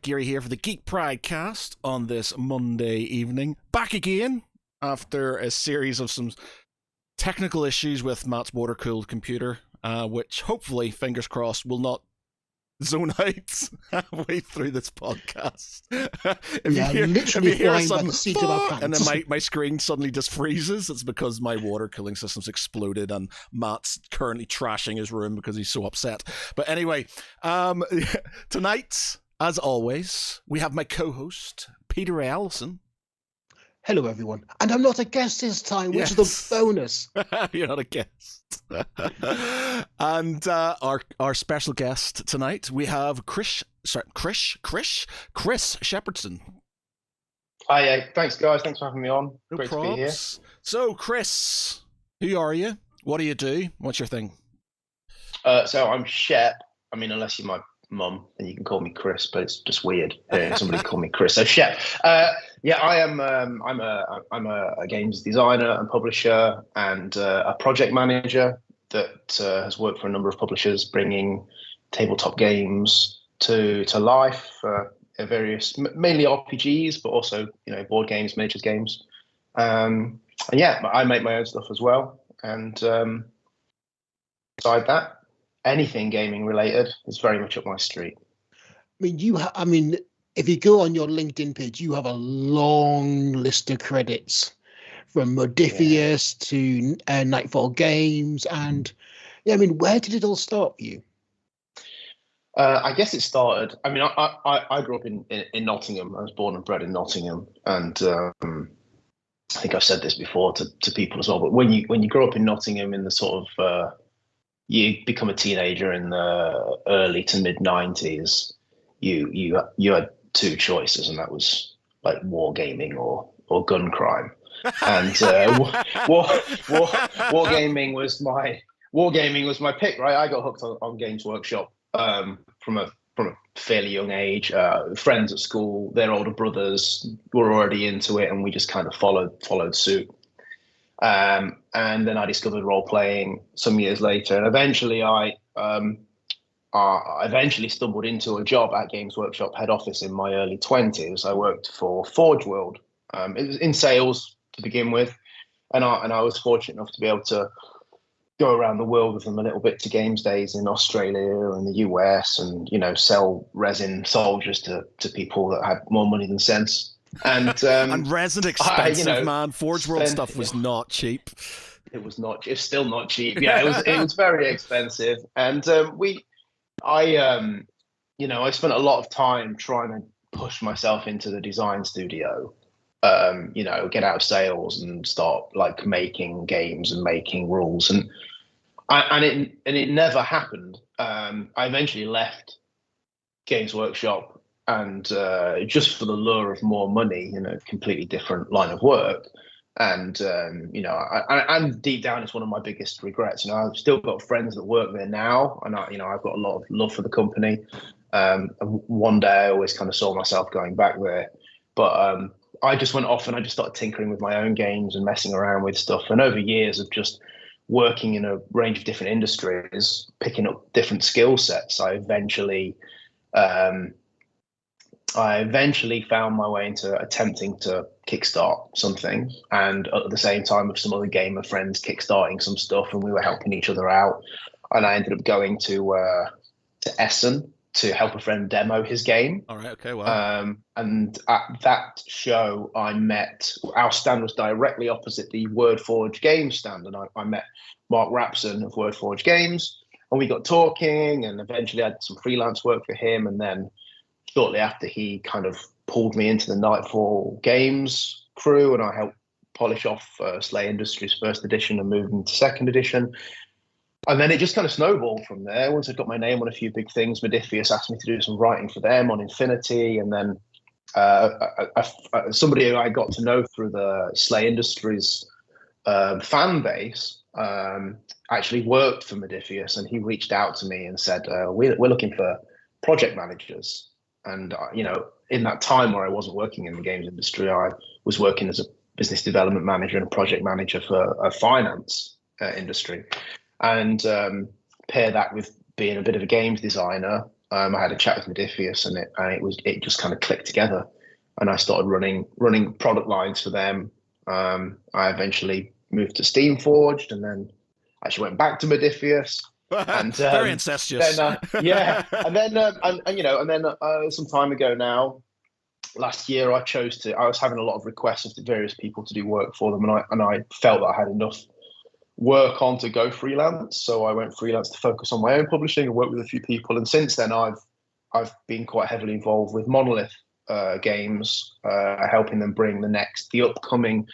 Gary here for the Geek Pride cast on this Monday evening. Back again after a series of some technical issues with Matt's water-cooled computer, which hopefully, fingers crossed, will not zone out halfway through this podcast. if you hear a sudden and then my screen suddenly just freezes, it's because my water cooling system's exploded and Matt's currently trashing his room because he's so upset. But anyway, tonight, as always, we have my co-host, Peter Ray Allison. Hello, everyone. And I'm not a guest this time, which is the bonus. You're not a guest. And our special guest tonight, we have Chris Shepperson. Hi, thanks, guys. Thanks for having me on. No Great probs. to be here. So, Chris, who are you? What do you do? What's your thing? So I'm Shep. I mean, unless you're my mum, then you can call me Chris, but it's just weird hearing somebody call me Chris. So Shep. I am. I'm a games designer and publisher and a project manager that has worked for a number of publishers, bringing tabletop games to life. Various, mainly RPGs, but also board games, miniatures games. And yeah, I make my own stuff as well. And beside that, anything gaming related is very much up my street. I mean, if you go on your LinkedIn page, you have a long list of credits from Modiphius to Nightfall Games. And yeah, I mean, where did it all start for you? I guess it started. I mean, I grew up in Nottingham. I was born and bred in Nottingham, and I think I've said this before to people as well. But when you grow up in Nottingham in the sort of you become a teenager in the early to mid 90s, you had two choices, and that was like wargaming or gun crime. And wargaming was my pick, right? I got hooked on Games Workshop from a fairly young age. Friends at school, their older brothers were already into it, and we just kind of followed suit. And then I discovered role playing some years later, and eventually I stumbled into a job at Games Workshop head office in my early 20s. I worked for Forge World. It was in sales to begin with, and I was fortunate enough to be able to go around the world with them a little bit to games days in Australia and the US, and sell resin soldiers to people that had more money than sense. And and resin expensive, man. Forge World stuff was not cheap. It was not. It's still not cheap. Yeah, it was very expensive. And I spent a lot of time trying to push myself into the design studio. Get out of sales and start like making games and making rules, and it never happened. I eventually left Games Workshop. And just for the lure of more money, completely different line of work. And, and deep down, it's one of my biggest regrets. I've still got friends that work there now, and I've got a lot of love for the company. One day I always kind of saw myself going back there. But I just went off and I just started tinkering with my own games and messing around with stuff. And over years of just working in a range of different industries, picking up different skill sets, I eventually found my way into attempting to kickstart something, and at the same time with some other gamer friends kickstarting some stuff, and we were helping each other out. And I ended up going to Essen to help a friend demo his game. All right, okay, wow. And at that show, our stand was directly opposite the WordForge Games stand, and I met Mark Rapson of WordForge Games, and we got talking, and eventually I had some freelance work for him, and then shortly after, he kind of pulled me into the Nightfall Games crew, and I helped polish off Slay Industries first edition and move into second edition. And then it just kind of snowballed from there. Once I got my name on a few big things, Modiphius asked me to do some writing for them on Infinity, and then somebody who I got to know through the Slay Industries fan base actually worked for Modiphius, and he reached out to me and said, we're looking for project managers. And, in that time where I wasn't working in the games industry, I was working as a business development manager and a project manager for a finance industry. And pair that with being a bit of a games designer, I had a chat with Modifius, and it just kind of clicked together, and I started running product lines for them. I eventually moved to Steamforged, and then actually went back to Modifius, and Very incestuous. then yeah, and then some time ago now, last year, I was having a lot of requests of various people to do work for them, and I felt that I had enough work on to go freelance. So I went freelance to focus on my own publishing and work with a few people. And since then, I've been quite heavily involved with Monolith Games, helping them bring the upcoming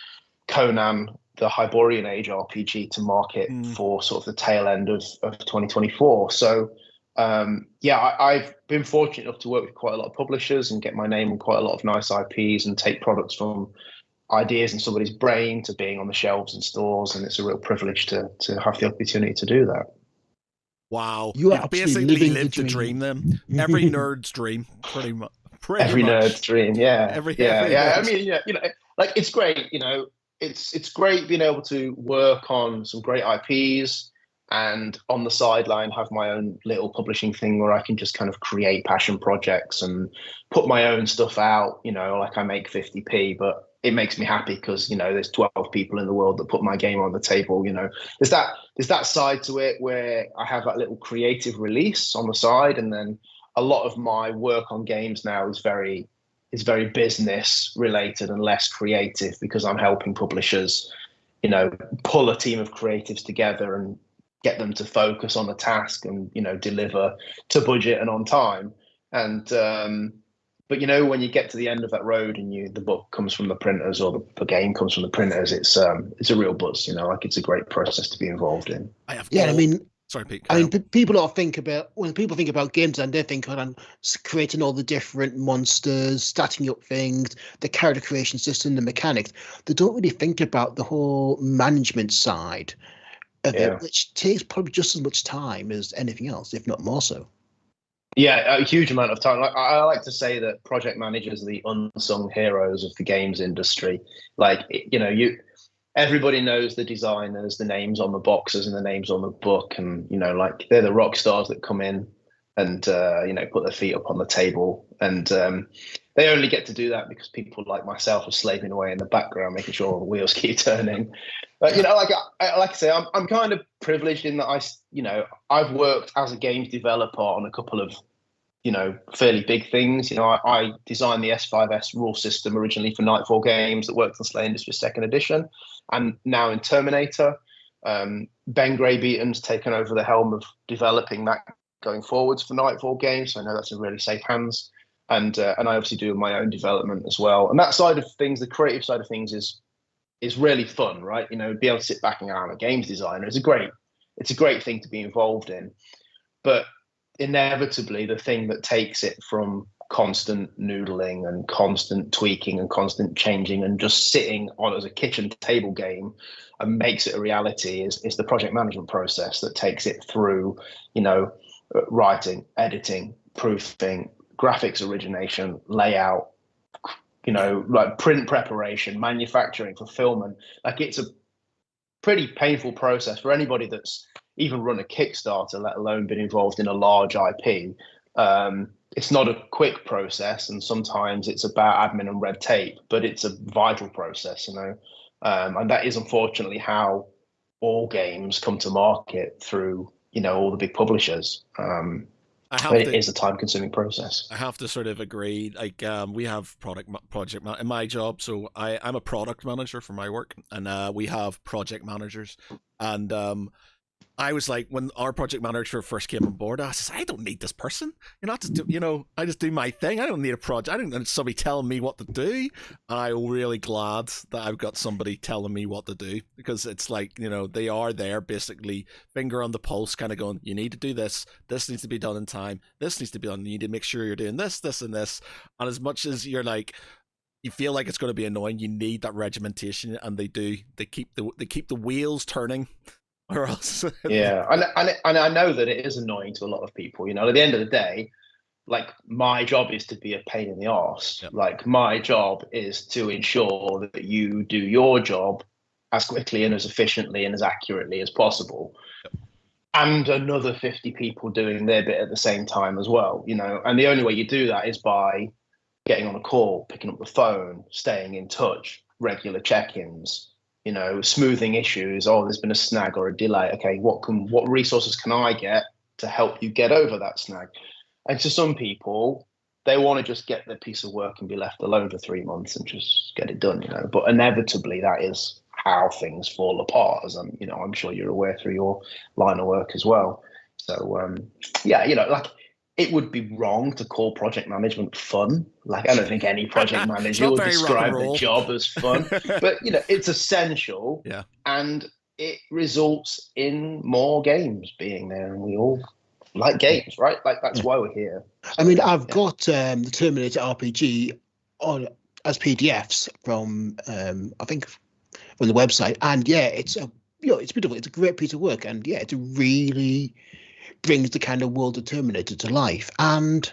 Conan, the Hyborian Age RPG to market for sort of the tail end of 2024. So I've been fortunate enough to work with quite a lot of publishers and get my name on quite a lot of nice IPs and take products from ideas in somebody's brain to being on the shelves in stores, and it's a real privilege to have the opportunity to do that. Wow, you you've basically lived the dream then. Every nerd's dream, pretty much. Every nerd's dream, yeah. Every I mean, like it's great, it's great being able to work on some great IPs and on the sideline have my own little publishing thing where I can just kind of create passion projects and put my own stuff out, like I make 50p, but it makes me happy because there's 12 people in the world that put my game on the table. There's that side to it where I have that little creative release on the side, and then a lot of my work on games now is very business related and less creative, because I'm helping publishers pull a team of creatives together and get them to focus on the task and deliver to budget and on time. And but when you get to the end of that road and the book comes from the printers or the game comes from the printers, it's a real buzz. Like it's a great process to be involved in. Sorry, Pete. People all think about, when people think about games, and they think on creating all the different monsters, starting up things, the character creation system, the mechanics. They don't really think about the whole management side of it, which takes probably just as much time as anything else, if not more so. Yeah, a huge amount of time. I like to say that project managers are the unsung heroes of the games industry. Like, everybody knows the designers, the names on the boxes and the names on the book, and like they're the rock stars that come in and put their feet up on the table, and they only get to do that because people like myself are slaving away in the background, making sure all the wheels keep turning. But like I say, I'm kind of privileged in that I've worked as a games developer on a couple of fairly big things. I designed the S5S rule system originally for Nightfall Games that worked on Slay Industries 2nd edition, and now in Terminator. Ben Graybeaton's taken over the helm of developing that going forwards for Nightfall Games, so I know that's in really safe hands. And I obviously do my own development as well. And that side of things, the creative side of things, is really fun, right? Be able to sit back and go, I'm a games designer. It's a great thing to be involved in. But inevitably, the thing that takes it from constant noodling and constant tweaking and constant changing and just sitting on as a kitchen table game and makes it a reality is the project management process that takes it through, writing, editing, proofing, graphics origination, layout, like print preparation, manufacturing, fulfillment. Like it's a pretty painful process for anybody that's even run a Kickstarter, let alone been involved in a large IP. It's not a quick process, and sometimes it's about admin and red tape, but it's a vital process, and that is unfortunately how all games come to market through, all the big publishers. It is a time-consuming process. I have to sort of agree. Like, we have project in my job, so I'm a product manager for my work, and we have project managers. And I was like, when our project manager first came on board, I said, I don't need this person. I just do my thing. I don't need a project. I don't need somebody telling me what to do. And I'm really glad that I've got somebody telling me what to do, because it's like, they are there basically finger on the pulse, kind of going, you need to do this. This needs to be done in time. This needs to be done. You need to make sure you're doing this, this, and this. And as much as you're like, you feel like it's going to be annoying, you need that regimentation, and they do. They keep the wheels turning. Or else. Yeah, and I know that it is annoying to a lot of people. At the end of the day, like, my job is to be a pain in the arse. Yep. Like, my job is to ensure that you do your job as quickly and as efficiently and as accurately as possible. Yep. and another 50 people doing their bit at the same time as well, you know. And the only way you do that is by getting on a call, picking up the phone, staying in touch, regular check-ins, you know, smoothing issues. Oh, there's been a snag or a delay. Okay, what resources can I get to help you get over that snag? And to some people, they want to just get their piece of work and be left alone for 3 months and just get it done, you know. But inevitably, that is how things fall apart, as I'm sure you're aware through your line of work as well. So yeah, you know, like, it would be wrong to call project management fun. Like, I don't think any project manager would describe the job as fun, but you know, it's essential. Yeah. And it results in more games being there, and we all like games, right? Like, that's why we're here. So, I mean, I've got the Terminator RPG on as PDFs from I think from the website, and yeah, it's it's beautiful. It's a great piece of work, and yeah, it really brings the kind of world of Terminator to life. And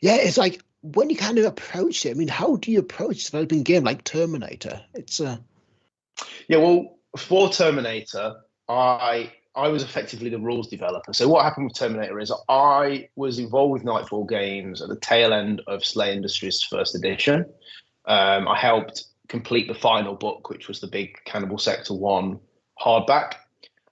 yeah, it's like, when you kind of approach it, I mean, how do you approach developing a game like Terminator? It's yeah, well, for Terminator, I was effectively the rules developer. So what happened with Terminator is I was involved with Nightfall Games at the tail end of Slay Industries' first edition. I helped complete the final book, which was the big Cannibal Sector 1 hardback.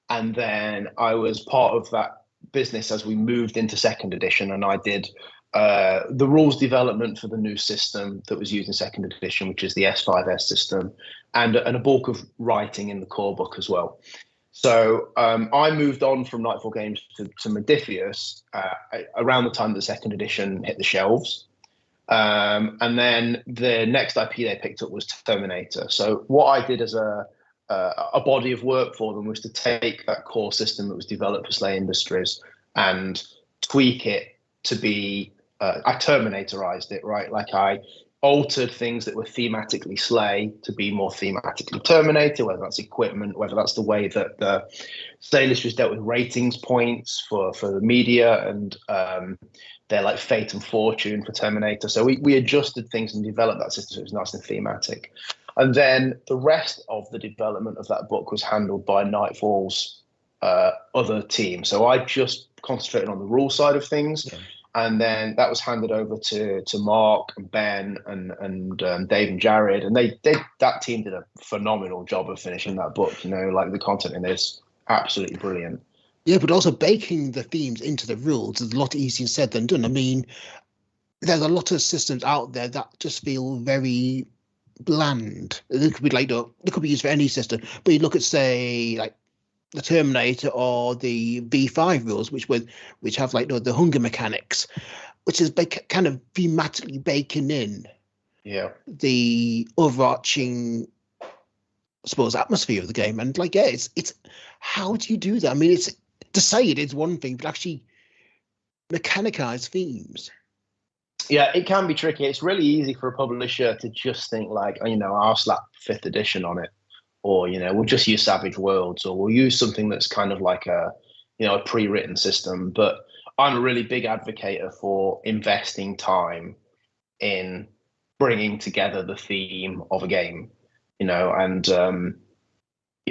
And then I was part of that business as we moved into second edition, and I did the rules development for the new system that was used in second edition, which is the S5S system, and a bulk of writing in the core book as well. So I moved on from Nightfall Games to Modiphius around the time that the second edition hit the shelves. And then the next IP they picked up was Terminator. So what I did as a body of work for them was to take that core system that was developed for Slay Industries and tweak it to be, I Terminatorized it, right? Like, I altered things that were thematically Slay to be more thematically Terminator, whether that's equipment, whether that's the way that the Slay Industries dealt with ratings points for the media, and they're like fate and fortune for Terminator. So we adjusted things and developed that system so it was nice and thematic. And then the rest of the development of that book was handled by Nightfall's other team. So I just concentrated on the rule side of things. Yeah. And then that was handed over to Mark and Ben and Dave and Jared. And that team did a phenomenal job of finishing that book. You know, like, the content in this, absolutely brilliant. Yeah, but also baking the themes into the rules is a lot easier said than done. I mean, there's a lot of systems out there that just feel very bland. It could be like, it could be used for any system, but you look at, say, like the Terminator or the V5 rules, which have like the hunger mechanics, which is kind of thematically baking in the overarching, I suppose, atmosphere of the game. And like, yeah, it's how do you do that? I mean, it's to say it is one thing, but actually mechanicize themes. Yeah, it can be tricky. It's really easy for a publisher to just think like, you know, I'll slap 5th edition on it, or, you know, we'll just use Savage Worlds, or we'll use something that's kind of like a pre-written system. But I'm a really big advocate for investing time in bringing together the theme of a game, you know. And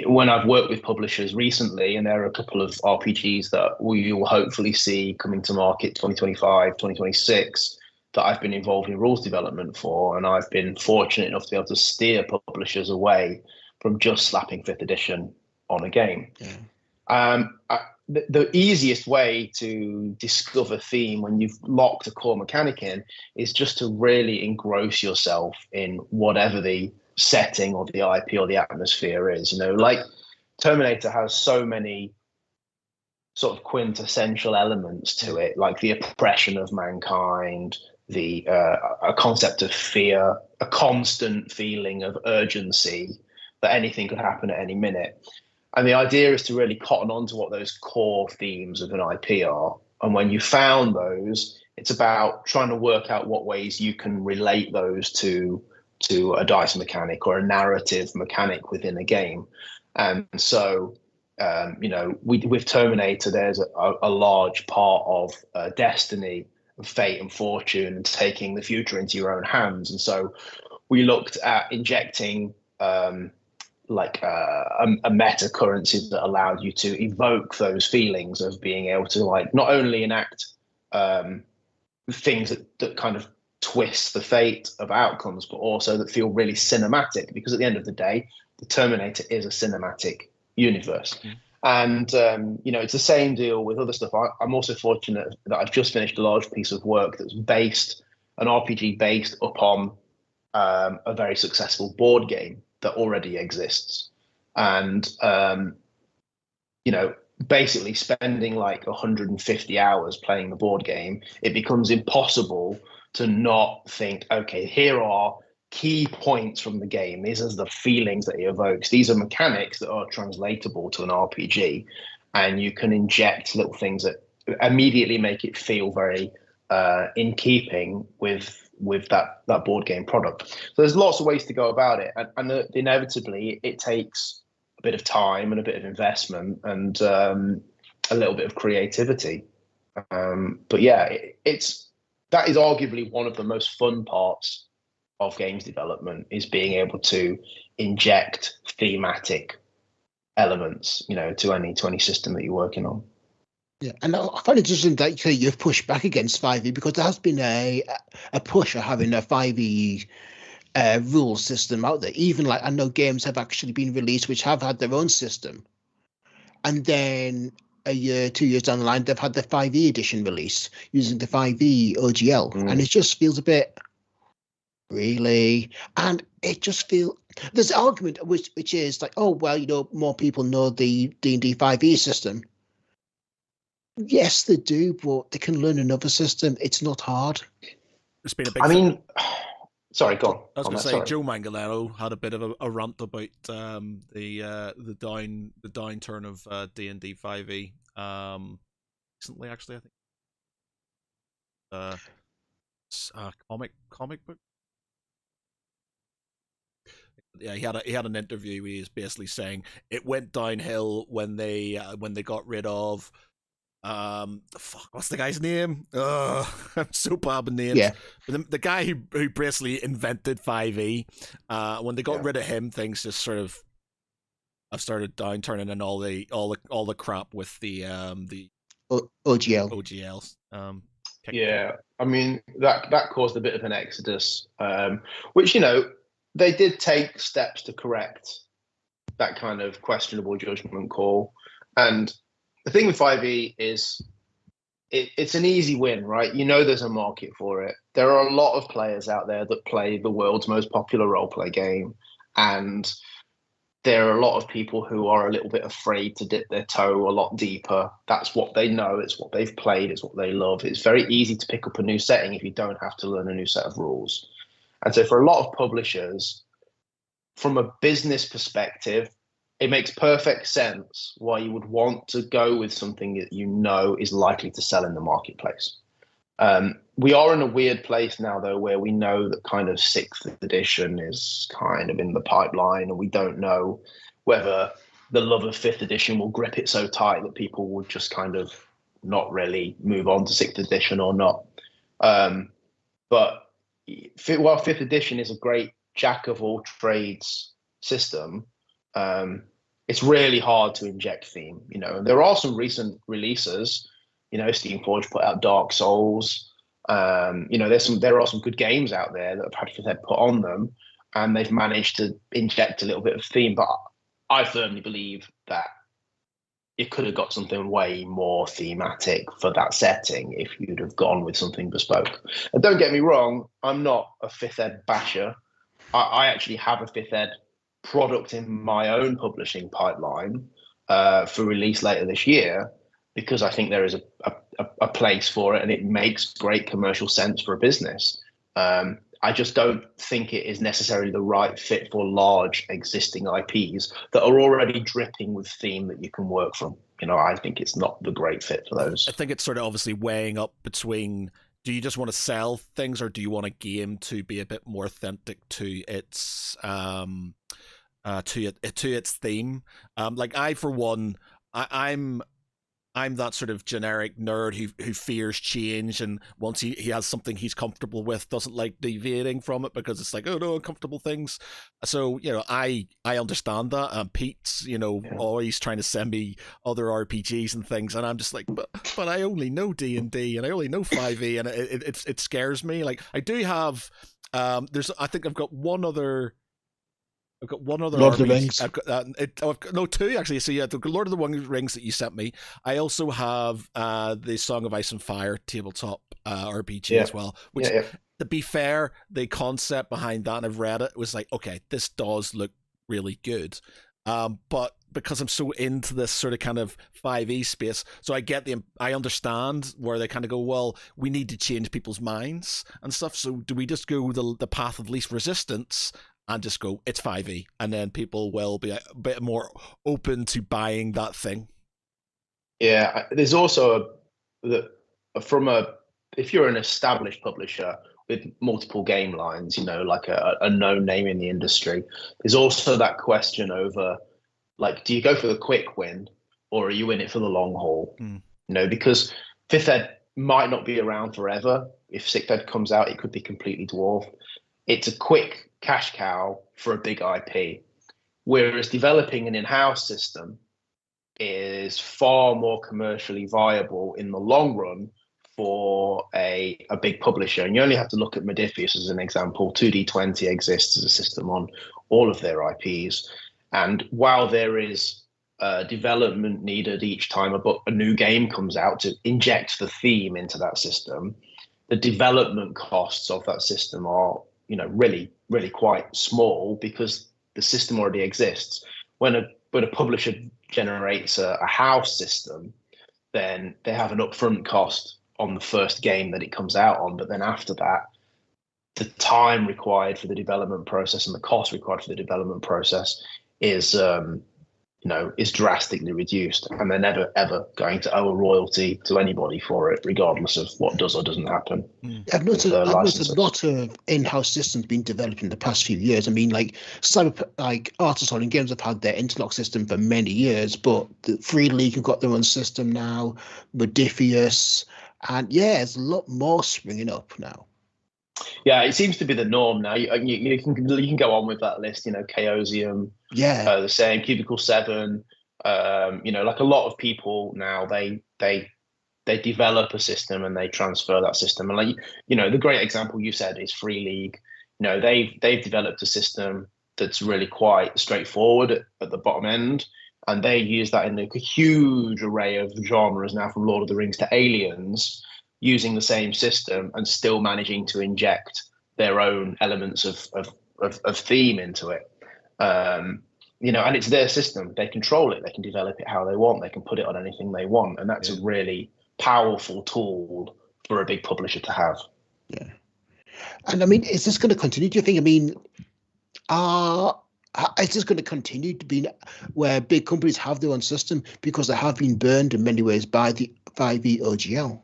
when I've worked with publishers recently, and there are a couple of RPGs that we will hopefully see coming to market 2025, 2026, that I've been involved in rules development for, and I've been fortunate enough to be able to steer publishers away from just slapping 5th edition on a game. Yeah. The easiest way to discover theme when you've locked a core mechanic in is just to really engross yourself in whatever the setting or the IP or the atmosphere is. You know, like, Terminator has so many sort of quintessential elements to it, like the oppression of mankind, a concept of fear, a constant feeling of urgency that anything could happen at any minute. And the idea is to really cotton on to what those core themes of an IP are. And when you found those, it's about trying to work out what ways you can relate those to a dice mechanic or a narrative mechanic within a game. And so, you know, with Terminator, there's a large part of destiny, fate and fortune, and taking the future into your own hands. And so we looked at injecting like a meta currency that allowed you to evoke those feelings of being able to like not only enact things that kind of twist the fate of outcomes, but also that feel really cinematic. Because at the end of the day, the Terminator is a cinematic universe. And it's the same deal with other stuff. I'm also fortunate that I've just finished a large piece of work that's an RPG based upon a very successful board game that already exists. And basically spending like 150 hours playing the board game, it becomes impossible to not think, okay, here are key points from the game. These are the feelings that it evokes. These are mechanics that are translatable to an RPG, and you can inject little things that immediately make it feel very in keeping with that board game product. So there's lots of ways to go about it, and inevitably it takes a bit of time and a bit of investment and a little bit of creativity. But yeah, that is arguably one of the most fun parts of games development, is being able to inject thematic elements, to any system that you're working on. Yeah, and I find it interesting that you've pushed back against 5e, because there has been a push of having a 5e rule system out there. Even like I know games have actually been released which have had their own system, and then a year, 2 years down the line, they've had the 5e edition released using the 5e OGL, and it just feels a bit really, and it just feels there's an argument which is like, oh well, more people know the D&D 5e system. Yes, they do, but they can learn another system. It's not hard. It's been a big. Sorry, go on. I was going to say, Joe Manganiello had a bit of a rant about the downturn of D&D 5e recently. Actually, I think comic book. Yeah, he had an interview where he was basically saying it went downhill when they got rid of what's the guy's name? I'm so bad with names. Yeah. But the guy who basically invented 5e, when they got rid of him, things just sort of have started downturning, and all the crap with the OGLs. Yeah, I mean that caused a bit of an exodus, which they did take steps to correct that kind of questionable judgment call. And the thing with 5e is it's an easy win, right? There's a market for it. There are a lot of players out there that play the world's most popular role-play game, and there are a lot of people who are a little bit afraid to dip their toe a lot deeper. That's what they know. It's what they've played. It's what they love. It's very easy to pick up a new setting if you don't have to learn a new set of rules. And so for a lot of publishers, from a business perspective, it makes perfect sense why you would want to go with something that is likely to sell in the marketplace. We are in a weird place now, though, where we know that kind of 6th edition is kind of in the pipeline, and we don't know whether the love of 5th edition will grip it so tight that people will just kind of not really move on to 6th edition or not. But while 5th edition is a great jack of all trades system, it's really hard to inject theme. There are some recent releases. Steamforge put out Dark Souls. There are some good games out there that have had 5th ed put on them, and they've managed to inject a little bit of theme. But I firmly believe that you could have got something way more thematic for that setting if you'd have gone with something bespoke. And don't get me wrong, I'm not a 5th ed basher. I actually have a 5th ed product in my own publishing pipeline for release later this year, because I think there is a place for it, and it makes great commercial sense for a business. I just don't think it is necessarily the right fit for large existing IPs that are already dripping with theme that you can work from. I think it's not the great fit for those. I think it's sort of obviously weighing up between, do you just want to sell things, or do you want a game to be a bit more authentic to its to its theme? Like I, for one, I'm I'm that sort of generic nerd who fears change, and once he has something he's comfortable with, doesn't like deviating from it because it's like, oh no, uncomfortable things. So I understand that. Pete's always trying to send me other RPGs and things, and I'm just like, but I only know D&D and I only know 5e, and it scares me. Like I do have I think I've got one other. I've got one other Lord of the RPG. Rings. I've got, no, two actually. So yeah, the Lord of the Rings that you sent me. I also have the Song of Ice and Fire tabletop RPG as well. Which, to be fair, the concept behind that, and I've read it, was like, okay, this does look really good. But because I'm so into this sort of kind of 5e space, so I understand where they kind of go, well, we need to change people's minds and stuff. So do we just go the path of least resistance and just go, it's 5e, and then people will be a bit more open to buying that thing? Yeah, there's also if you're an established publisher with multiple game lines, like a known name in the industry, there's also that question over, like, do you go for the quick win or are you in it for the long haul? Because 5th Ed might not be around forever. If 6th Ed comes out, it could be completely dwarfed. It's a quick cash cow for a big IP, whereas developing an in-house system is far more commercially viable in the long run for a big publisher. And you only have to look at Modiphius as an example. 2D20 exists as a system on all of their IPs. And while there is development needed each time a new game comes out to inject the theme into that system, the development costs of that system are really, really quite small because the system already exists. When a publisher generates a house system, then they have an upfront cost on the first game that it comes out on. But then after that, the time required for the development process and the cost required for the development process is drastically reduced, and they're never ever going to owe a royalty to anybody for it, regardless of what does or doesn't happen. I've noticed a lot of in-house systems being developed in the past few years. I mean, like Artists Holding Games have had their interlock system for many years, but the Free League have got their own system now. Modiphius, and there's a lot more springing up now. Yeah, it seems to be the norm now. You can go on with that list. Chaosium, the same, Cubicle 7. Like a lot of people now, they develop a system and they transfer that system. And like the great example you said is Free League. They've developed a system that's really quite straightforward at the bottom end, and they use that in a huge array of genres now, from Lord of the Rings to Aliens, using the same system and still managing to inject their own elements of theme into it. And it's their system. They control it. They can develop it how they want. They can put it on anything they want. And that's a really powerful tool for a big publisher to have. Yeah. And I mean, is this going to continue, do you think? I mean, is this going to continue to be where big companies have their own system because they have been burned in many ways by the 5e OGL?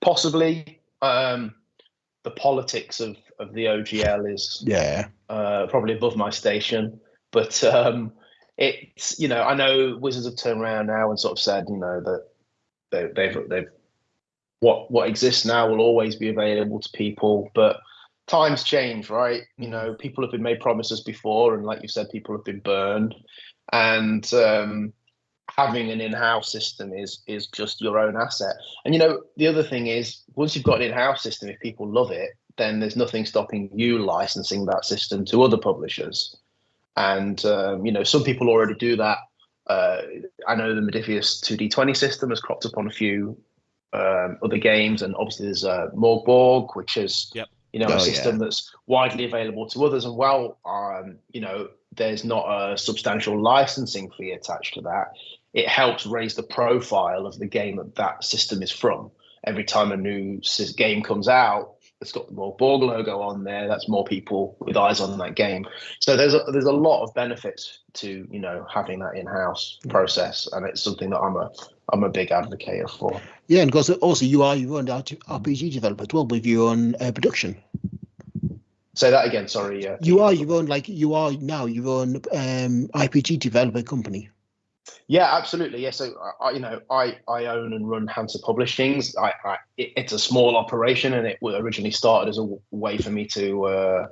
Possibly. The politics of the OGL is probably above my station, but it's I know Wizards have turned around now and sort of said that they've what exists now will always be available to people, but times change, right? People have been made promises before, and like you said, people have been burned, and having an in-house system is just your own asset. And the other thing is, once you've got an in-house system, if people love it, then there's nothing stopping you licensing that system to other publishers. And some people already do that. I know the Modiphius 2D20 system has cropped up on a few other games, and obviously there's Morgborg, which is a system that's widely available to others. And while there's not a substantial licensing fee attached to that, it helps raise the profile of the game that system is from. Every time a new game comes out, it's got the Morgborg logo on there. That's more people with eyes on that game. So there's a lot of benefits to having that in-house process, and it's something that I'm a big advocate for. Yeah, and because also you are your own RPG developer as well with your own production. Say that again. Sorry. You are now your own RPG developer company. Yeah, absolutely. Yeah, so I own and run Hansor Publishings. It's a small operation, and it originally started as a way for me to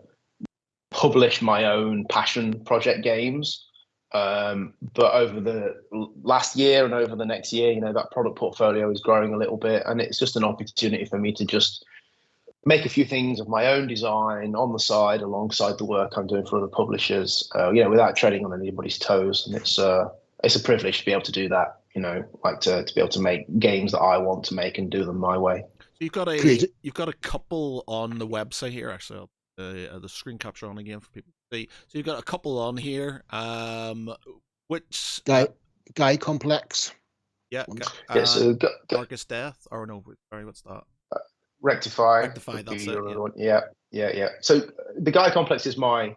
publish my own passion project games. But over the last year and over the next year, that product portfolio is growing a little bit, and it's just an opportunity for me to just make a few things of my own design on the side alongside the work I'm doing for other publishers, without treading on anybody's toes. And it's a privilege to be able to do that, like to be able to make games that I want to make and do them my way. So you've got a couple on the website here. Actually, the screen capture on again for people to see. So you've got a couple on here. Which Gaia Complex. Yeah. So Darkest Death, or no? Sorry, what's that? Rectify. That's it. Yeah. So the Gaia Complex is my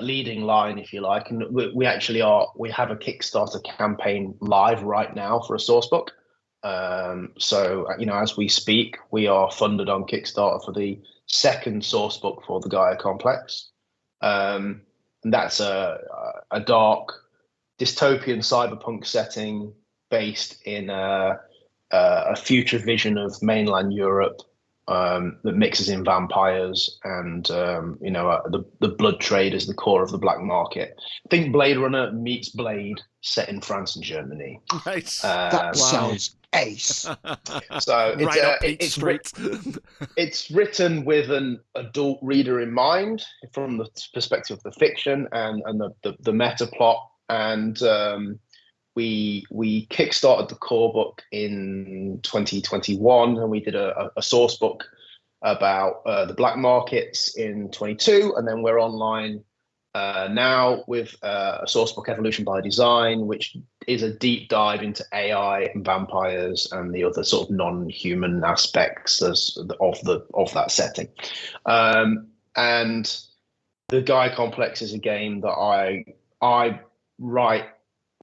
leading line, if you like, and we actually we have a Kickstarter campaign live right now for a source book. So as we speak, we are funded on Kickstarter for the second source book for the Gaia Complex, and that's a dark dystopian cyberpunk setting based in a future vision of mainland Europe that mixes in vampires and the blood trade is the core of the black market. Think Blade Runner meets Blade set in France and Germany. Nice. That sounds ace. So right up Peach Street. It's written with an adult reader in mind from the perspective of the fiction and the meta plot. And we kickstarted the core book in 2021, and we did a source book about the black markets in 22, and then we're online now with a source book, Evolution by Design, which is a deep dive into AI and vampires and the other sort of non-human aspects of that setting. And the Gaia Complex is a game that I write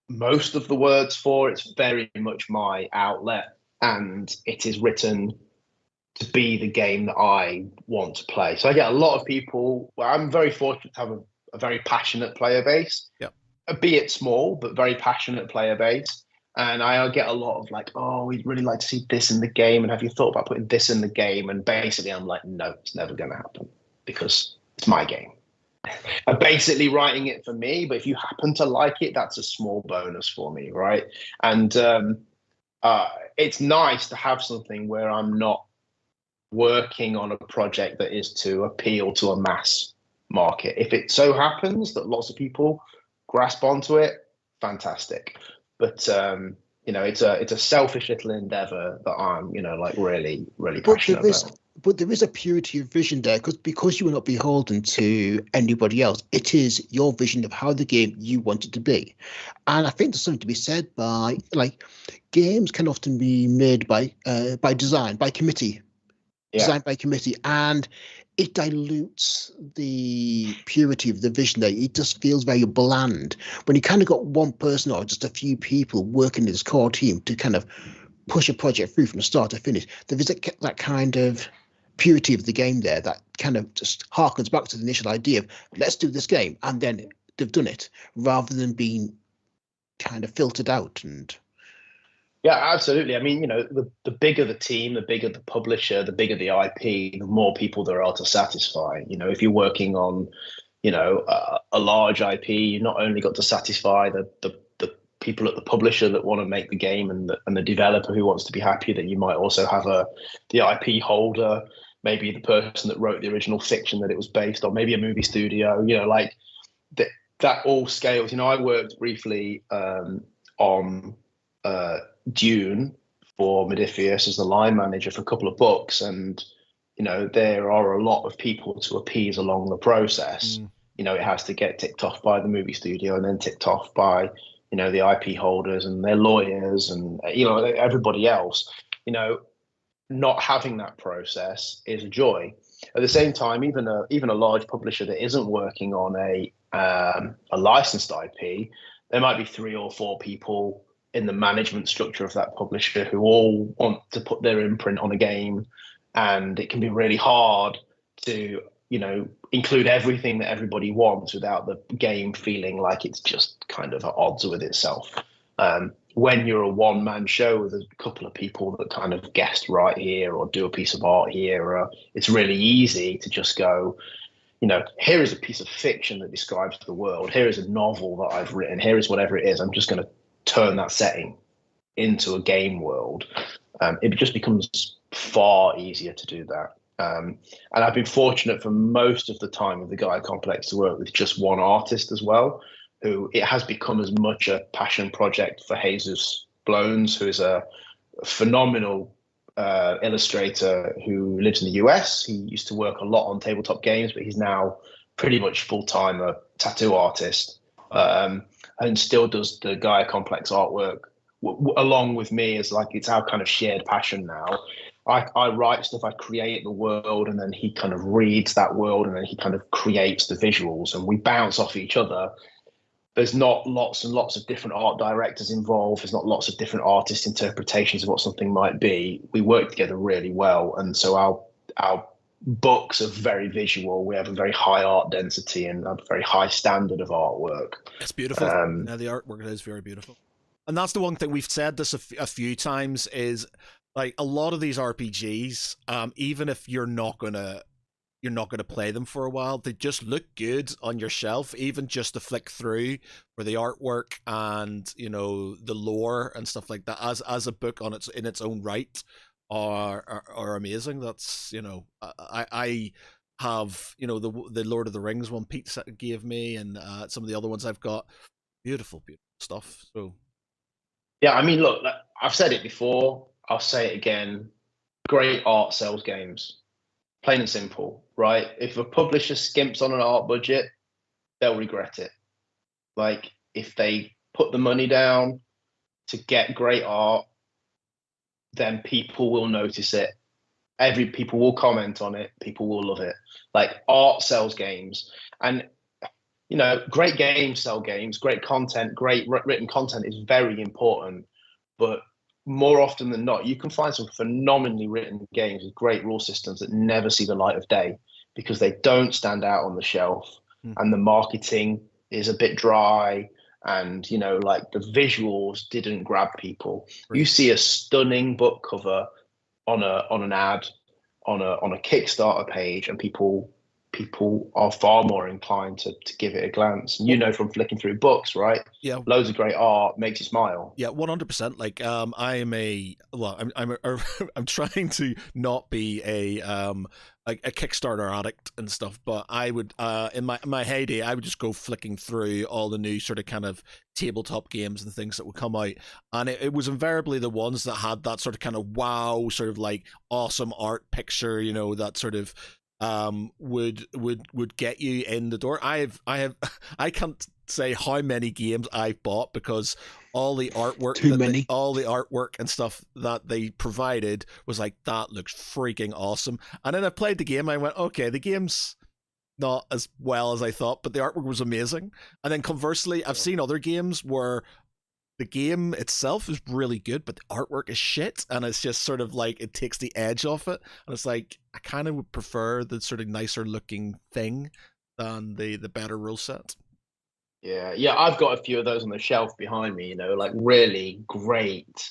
most of the words for. It's very much my outlet, and it is written to be the game that I want to play. So I get a lot of people. Well, I'm very fortunate to have a very passionate player base. Yeah. Be it small, but very passionate player base. And I get a lot of like, oh, we'd really like to see this in the game. And have you thought about putting this in the game? And basically I'm like, no, it's never going to happen because it's my game. I'm basically writing it for me, but if you happen to like it, that's a small bonus for me, right? And it's nice to have something where I'm not working on a project that is to appeal to a mass market. If it so happens that lots of people grasp onto it, fantastic. But it's a selfish little endeavor that I'm really passionate about. But there is a purity of vision there because you are not beholden to anybody else. It is your vision of how the game you want it to be. And I think there's something to be said by, like, games can often be made by design, by committee. Yeah. Designed by committee, and it dilutes the purity of the vision there. It just feels very bland when you kind of got one person or just a few people working in this core team to kind of push a project through from start to finish. There is that kind of purity of the game there that kind of just harkens back to the initial idea of let's do this game, and then they've done it rather than being kind of filtered out. And yeah, absolutely. I mean, the bigger the team, the bigger the publisher, the bigger the IP, the more people there are to satisfy. If you're working on, a large IP, you not only got to satisfy the people at the publisher that want to make the game and the developer who wants to be happy, that you might also have the IP holder, maybe the person that wrote the original fiction that it was based on, maybe a movie studio, like that all scales. I worked briefly on Dune for Modiphius as the line manager for a couple of books, and there are a lot of people to appease along the process. It has to get ticked off by the movie studio and then ticked off by the IP holders and their lawyers and everybody else. Not having that process is a joy. At the same time, even a large publisher that isn't working on a licensed IP, there might be 3 or 4 people in the management structure of that publisher who all want to put their imprint on a game, and it can be really hard to include everything that everybody wants without the game feeling like it's just kind of at odds with itself. When you're a one-man show with a couple of people that kind of guest write here or do a piece of art here, it's really easy to just go, here is a piece of fiction that describes the world. Here is a novel that I've written. Here is whatever it is. I'm just going to turn that setting into a game world. It just becomes far easier to do that. And I've been fortunate for most of the time with the Gaia Complex to work with just one artist as well, who it has become as much a passion project for Jesus Blones, who is a phenomenal illustrator who lives in the US. He used to work a lot on tabletop games, but he's now pretty much full-time a tattoo artist, and still does the Gaia Complex artwork along with me. As like, it's our kind of shared passion now. I write stuff, I create the world, and then he kind of reads that world, and then he kind of creates the visuals, and we bounce off each other. There's not lots and lots of different art directors involved. There's not lots of different artist interpretations of what something might be. We work together really well. And so our books are very visual. We have a very high art density and a very high standard of artwork. It's beautiful. The artwork is very beautiful. And that's the one thing we've said this a few times is, like, a lot of these RPGs, even if you're not gonna play them for a while, they just look good on your shelf, even just to flick through, for the artwork and the lore and stuff like that as a book in its own right are amazing. That's I have the Lord of the Rings one Pete gave me, and some of the other ones I've got. Beautiful stuff. So yeah, I mean, look, I've said it before, I'll say it again. Great art sells games. Plain and simple, right? If a publisher skimps on an art budget, they'll regret it. Like, if they put the money down to get great art, then people will notice it. People will comment on it. People will love it. Like, art sells games. And, great games sell games. Great content, great written content is very important. But more often than not, you can find some phenomenally written games with great rule systems that never see the light of day because they don't stand out on the shelf, and the marketing is a bit dry, and like, the visuals didn't grab people. Right. You see a stunning book cover on an ad on a Kickstarter page, and people are far more inclined to give it a glance. And from flicking through books, right? Yeah, loads of great art makes you smile. Yeah, 100%. Like, I'm trying to not be a Kickstarter addict and stuff, but I would in my heyday, I would just go flicking through all the new sort of kind of tabletop games and things that would come out, and it was invariably the ones that had that sort of kind of wow, sort of like awesome art picture, that sort of would get you in the door. I can't say how many games I've bought because all the artwork all the artwork and stuff that they provided was like, that looks freaking awesome. And then I played the game, I went, okay, the game's not as well as I thought, but the artwork was amazing. And then conversely, I've seen other games where the game itself is really good, but the artwork is shit, and it's just sort of like, it takes the edge off it, and it's like, I kind of would prefer the sort of nicer looking thing than the better rule set. Yeah, I've got a few of those on the shelf behind me, like really great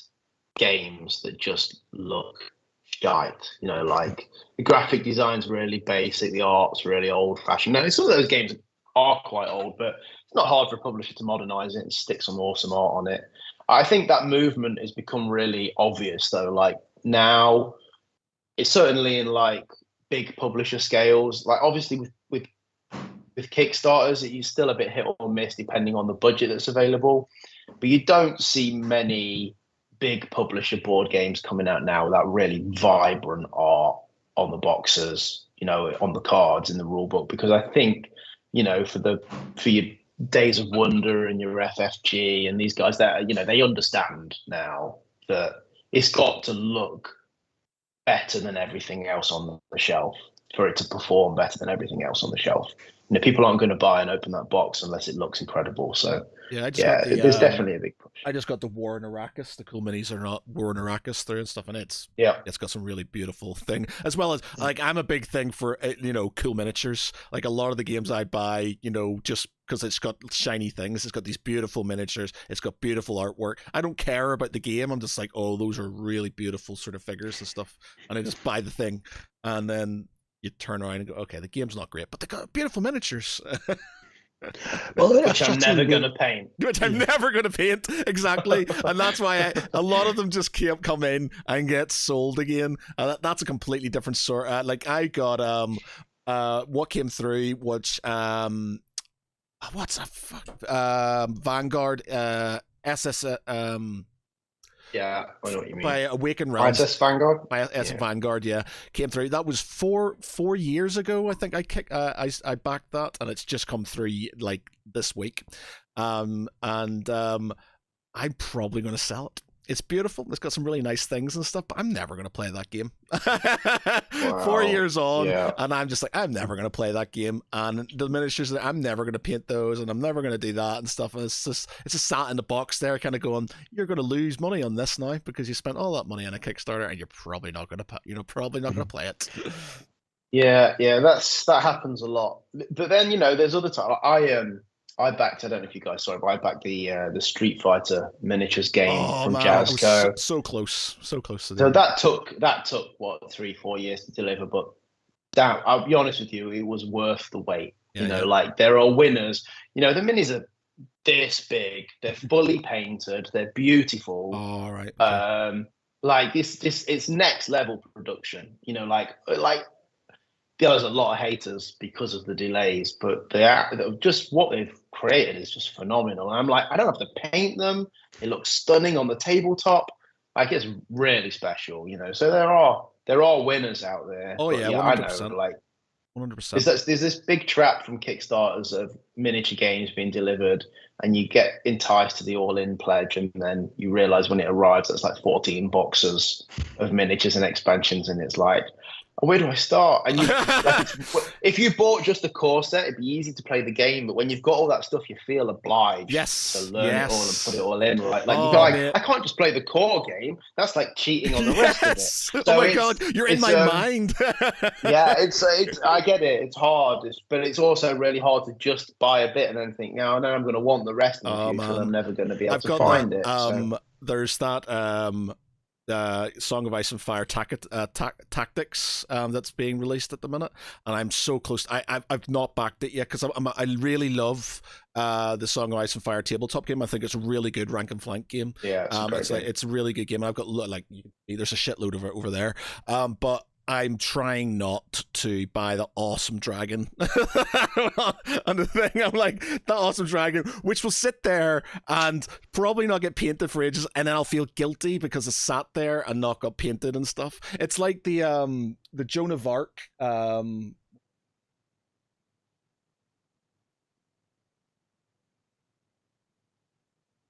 games that just look shite, like the graphic design's really basic, the art's really old-fashioned. Now, some of those games are quite old, but it's not hard for a publisher to modernize it and stick some awesome art on it. I think that movement has become really obvious, though. Like, now, it's certainly in like big publisher scales. Like, obviously with Kickstarters, it's still a bit hit or miss depending on the budget that's available. But you don't see many big publisher board games coming out now without really vibrant art on the boxes, on the cards in the rule book, because I think, for your Days of Wonder and your FFG and these guys, that they understand now that it's got to look better than everything else on the shelf for it to perform better than everything else on the shelf. people aren't going to buy and open that box unless it looks incredible. So yeah, I just got the there's definitely a big push. I just got the War in Arrakis. The cool minis are not War in Arrakis there and stuff, and it's got some really beautiful thing, as well as like I'm a big thing for cool miniatures. Like a lot of the games I buy, just because it's got shiny things, it's got these beautiful miniatures, it's got beautiful artwork. I don't care about the game. I'm just like, oh, those are really beautiful sort of figures and stuff, and I just buy the thing, and then you turn around and go, okay, the game's not great, but they got beautiful miniatures. Well, which I'm never going to paint. Which I'm never going to paint, exactly. And that's why a lot of them just can't come in and get sold again. That's a completely different sort. Like I got what came through, which what's that fuck? Vanguard SS yeah, I know what you mean. By Awaken Realms. SS Vanguard? By SS Vanguard, yeah. Came through. That was four years ago, I think I backed that, and it's just come through like this week. I'm probably going to sell it. It's beautiful. It's got some really nice things and stuff, but I'm never going to play that game. Wow. 4 years on, and I'm just like, I'm never going to play that game. And the miniatures, I'm never going to paint those, and I'm never going to do that and stuff. And it's just sat in the box there, kind of going, you're going to lose money on this now because you spent all that money on a Kickstarter, and you're probably not going to, play it. Yeah, that happens a lot. But then there's other times. I backed. I don't know if you guys saw it, but I backed the Street Fighter miniatures game from Jazzco. So close to so that took what 3-4 years to deliver, but damn, I'll be honest with you, it was worth the wait. Like there are winners. The minis are this big, they're fully painted, they're beautiful. All right. Okay. Like this, it's next level production. There's a lot of haters because of the delays, but just what they've created is just phenomenal. And I'm like, I don't have to paint them. They look stunning on the tabletop. Like it's really special, So there are winners out there. Oh yeah, 100%. I know, like 100%. There's this big trap from Kickstarters of miniature games being delivered, and you get enticed to the all-in pledge, and then you realize when it arrives, it's like 14 boxes of miniatures and expansions, and it's like, where do I start? And if you bought just the core set, it'd be easy to play the game. But when you've got all that stuff, you feel obliged to learn it all and put it all in. Right? I can't just play the core game. That's like cheating on the rest of it. So oh my god, you're in my mind. Yeah, it's I get it. It's hard, but it's also really hard to just buy a bit and then think, no, I'm going to want the rest in the future. I'm never going to be able to find it. There's that. Song of Ice and Fire Tactics that's being released at the minute, and I'm so close. I've not backed it yet because I really love the Song of Ice and Fire tabletop game. I think it's a really good rank and flank game. Yeah, it's a really good game. I've got there's a shitload of it over there, but I'm trying not to buy the awesome dragon. And the thing, I'm like, the awesome dragon, which will sit there and probably not get painted for ages, and then I'll feel guilty because it sat there and not got painted and stuff. It's like the Joan of Arc.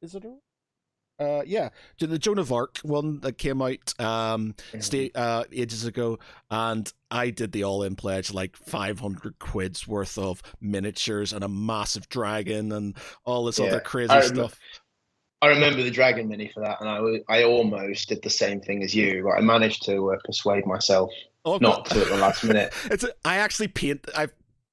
Is it yeah, the Joan of Arc one that came out ages ago, and I did the all-in pledge, like 500 quid's worth of miniatures and a massive dragon and all this other crazy stuff. I remember the dragon mini for that, and I almost did the same thing as you. But I managed to persuade myself not to at the last minute.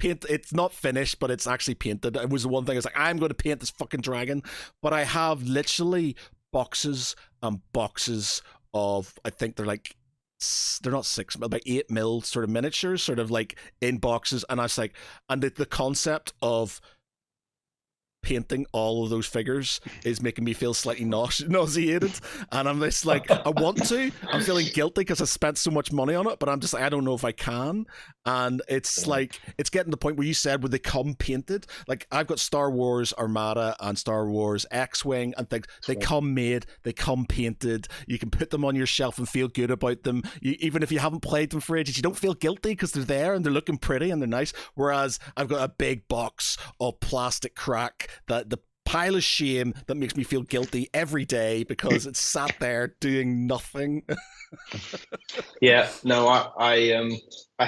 It's not finished, but it's actually painted. It was the one thing I was like, I'm going to paint this fucking dragon. But I have literally boxes and boxes of, I think they're not 6, but like 8 mil sort of miniatures, sort of like in boxes. And I was like, and the concept of painting all of those figures is making me feel slightly nauseated, and I'm just like, I'm feeling guilty because I spent so much money on it, but I'm just like, I don't know if I can. And it's like, it's getting to the point where you said, where they come painted. Like I've got Star Wars Armada and Star Wars X-Wing and things. They come made, they come painted. You can put them on your shelf and feel good about them. Even if you haven't played them for ages, you don't feel guilty because they're there and they're looking pretty and they're nice. Whereas I've got a big box of plastic crack that the pile of shame that makes me feel guilty every day because it's sat there doing nothing. Yeah, no, I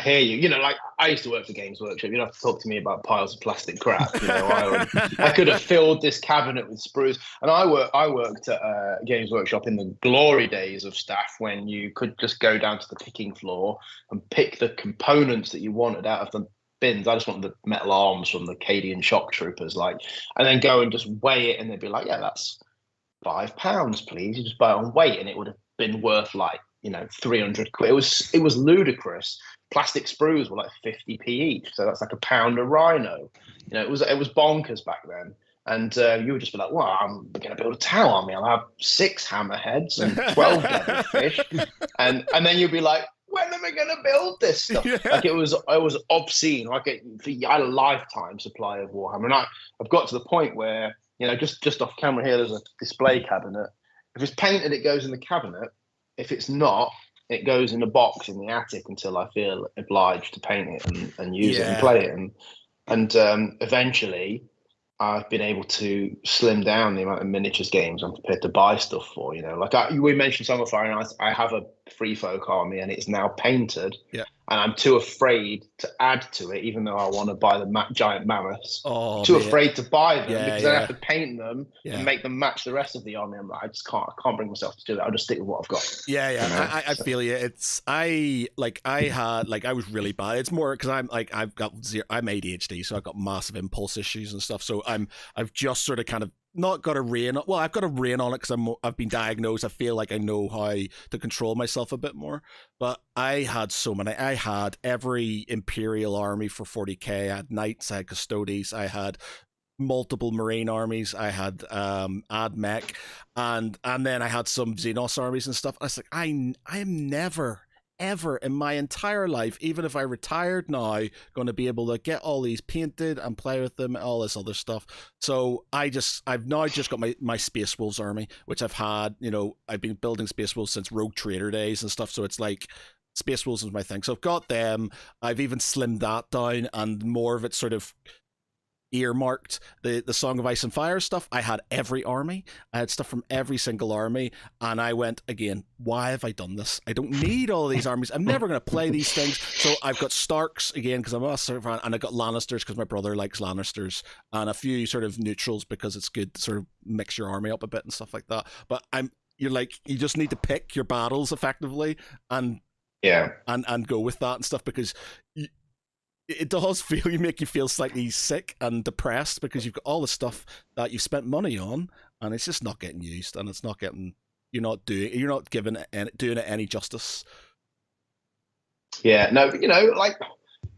hear you. You know, like I used to work for Games Workshop. You don't have to talk to me about piles of plastic crap. You know, I could have filled this cabinet with sprues. And I worked at Games Workshop in the glory days of staff when you could just go down to the picking floor and pick the components that you wanted out of the bins. I just wanted the metal arms from the Cadian shock troopers, like, and then go and just weigh it, and they'd be like, "Yeah, that's £5, please." You just buy it on weight, and it would have been worth like, you know, 300 quid. It was ludicrous. Plastic sprues were like 50p each, so that's like a pound of rhino. You know, it was bonkers back then. And you would just be like, well, I'm going to build a tower army. I'll have 6 hammerheads and 12 devilfish. And then you'd be like, when am I going to build this stuff? Yeah. Like it was obscene. Like I had a lifetime supply of Warhammer. And I've got to the point where, you know, just off camera here, there's a display cabinet. If it's painted, it goes in the cabinet. If it's not, it goes in a box in the attic until I feel obliged to paint it and use it and play it. And eventually, I've been able to slim down the amount of miniatures games I'm prepared to buy stuff for. You know, like we mentioned Summerfire, and I have a Free Folk army, and it's now painted. Yeah. And I'm too afraid to add to it, even though I want to buy the giant mammoths. Afraid to buy them because I have to paint them and make them match the rest of the army. I'm like, I can't bring myself to do that. I'll just stick with what I've got. Yeah. You know? I feel you. I was really bad. It's more because I'm ADHD, so I've got massive impulse issues and stuff. So I've just sort of kind of not got a rein. Well, I've got a rein on it because I've been diagnosed. I feel like I know how to control myself a bit more. But I had so many. I had every Imperial army for 40k. I had knights. I had custodes. I had multiple Marine armies. I had AdMech, and then I had some Xenos armies and stuff. I was like, I am never, ever in my entire life, even if I retired now, going to be able to get all these painted and play with them, all this other stuff. So I've now just got my Space Wolves army, which I've had, you know, I've been building Space Wolves since Rogue Trader days and stuff. So it's like Space Wolves is my thing. So I've got them. I've even slimmed that down, and more of it sort of earmarked the Song of Ice and Fire stuff. I had every army. I had stuff from every single army, and I went, again, why have I done this? I don't need all of these armies. I'm never going to play these things. So I've got Starks again because I'm a fan, and I got Lannisters because my brother likes Lannisters, and a few sort of neutrals because it's good to sort of mix your army up a bit and stuff like that. But you just need to pick your battles effectively and go with that and stuff, because it does make you feel slightly sick and depressed because you've got all the stuff that you've spent money on, and it's just not getting used, and you're not doing it any justice. Yeah, no, you know, like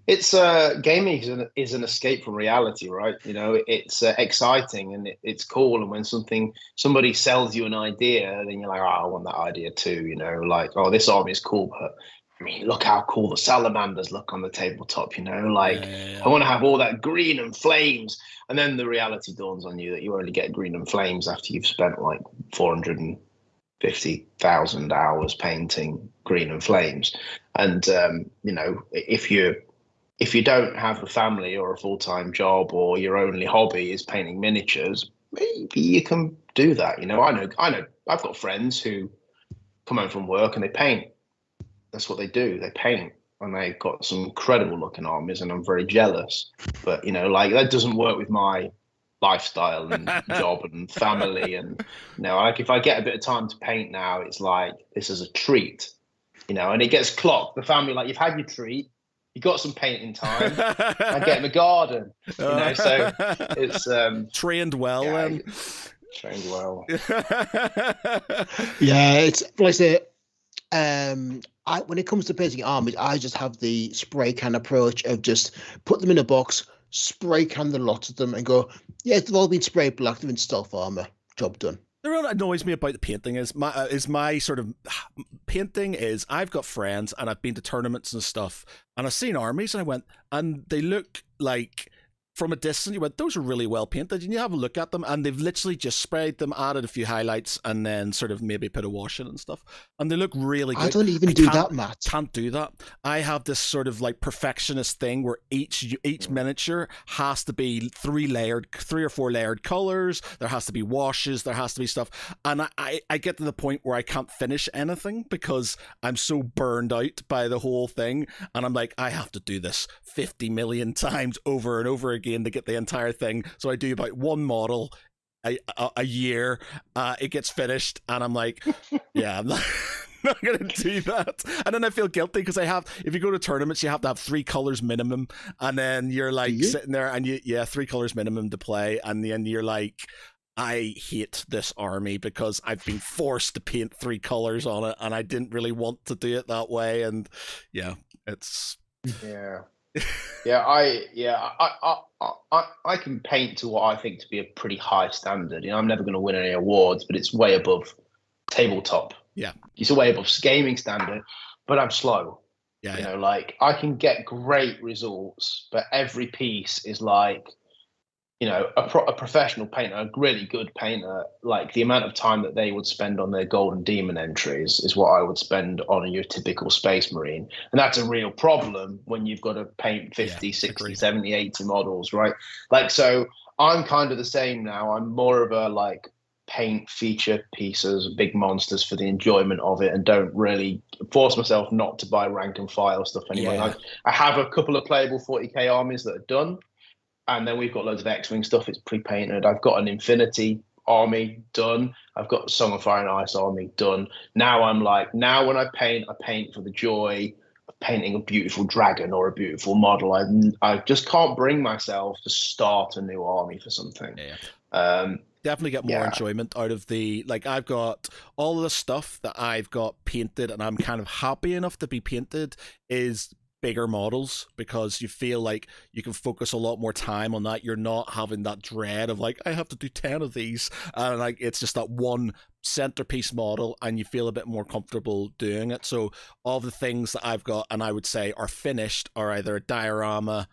it's gaming is an escape from reality, right? You know, it's exciting and it's cool, and when somebody sells you an idea, then you're like, oh, I want that idea too. You know, like, oh, this army is cool, but I mean, look how cool the salamanders look on the tabletop, you know, like I want to have all that green and flames. And then the reality dawns on you that you only get green and flames after you've spent like 450,000 hours painting green and flames. And, you know, if you don't have a family or a full-time job, or your only hobby is painting miniatures, maybe you can do that. You know, I know I've got friends who come home from work and they paint. That's what they do. They paint, and they've got some incredible looking armies, and I'm very jealous. But, you know, like that doesn't work with my lifestyle and job and family. And, you know, like if I get a bit of time to paint now, it's like, this is a treat, you know, and it gets clocked. The family, like, you've had your treat, you got some painting time, I get in the garden, you know, so it's trained well. Trained well. Yeah, it's like I say, when it comes to painting armies, I just have the spray can approach of just put them in a box, spray can the lot of them, and go, yeah, they've all been spray black, they're in stealth armor, job done. The real annoys me about the painting is my sort of painting is I've got friends and I've been to tournaments and stuff, and I've seen armies and I went, and they look like from a distance, you went, those are really well painted. And you have a look at them, and they've literally just sprayed them, added a few highlights, and then sort of maybe put a wash in and stuff. And they look really good. I don't even do that, Matt. Can't do that. I have this sort of like perfectionist thing where each miniature has to be 3 or 4 layered colors. There has to be washes. There has to be stuff. And I get to the point where I can't finish anything because I'm so burned out by the whole thing. And I'm like, I have to do this 50 million times over and over again to get the entire thing. So I do about one model a year. It gets finished, and I'm like, yeah, I'm not gonna do that. And then I feel guilty because if you go to tournaments, you have to have 3 colors minimum, and then you're like sitting there and 3 colors minimum to play, and then you're like, I hate this army because I've been forced to paint 3 colors on it, and I didn't really want to do it that way. And it's I can paint to what I think to be a pretty high standard. You know, I'm never going to win any awards, but it's way above tabletop. Yeah, it's way above gaming standard. But I'm slow. Yeah, you know, like I can get great results, but every piece is like, you know, a professional painter, a really good painter, like the amount of time that they would spend on their Golden Demon entries is what I would spend on your typical Space Marine. And that's a real problem when you've got to paint 50, 60, agreed. 70, 80 models, right? Like, so I'm kind of the same now. I'm more of a like paint feature pieces, big monsters for the enjoyment of it, and don't really force myself not to buy rank and file stuff anyway. Yeah. I have a couple of playable 40k armies that are done. And then we've got loads of X-Wing stuff. It's pre-painted. I've got an Infinity army done. I've got a Song of Fire and Ice army done. Now I'm like, when I paint for the joy of painting a beautiful dragon or a beautiful model. I just can't bring myself to start a new army for something. Yeah. Definitely get more enjoyment out of I've got all of the stuff that I've got painted, and I'm kind of happy enough to be painted is bigger models, because you feel like you can focus a lot more time on that. You're not having that dread of like, I have to do 10 of these, and like it's just that one centerpiece model, and you feel a bit more comfortable doing it. So all the things that I've got and I would say are finished are either a diorama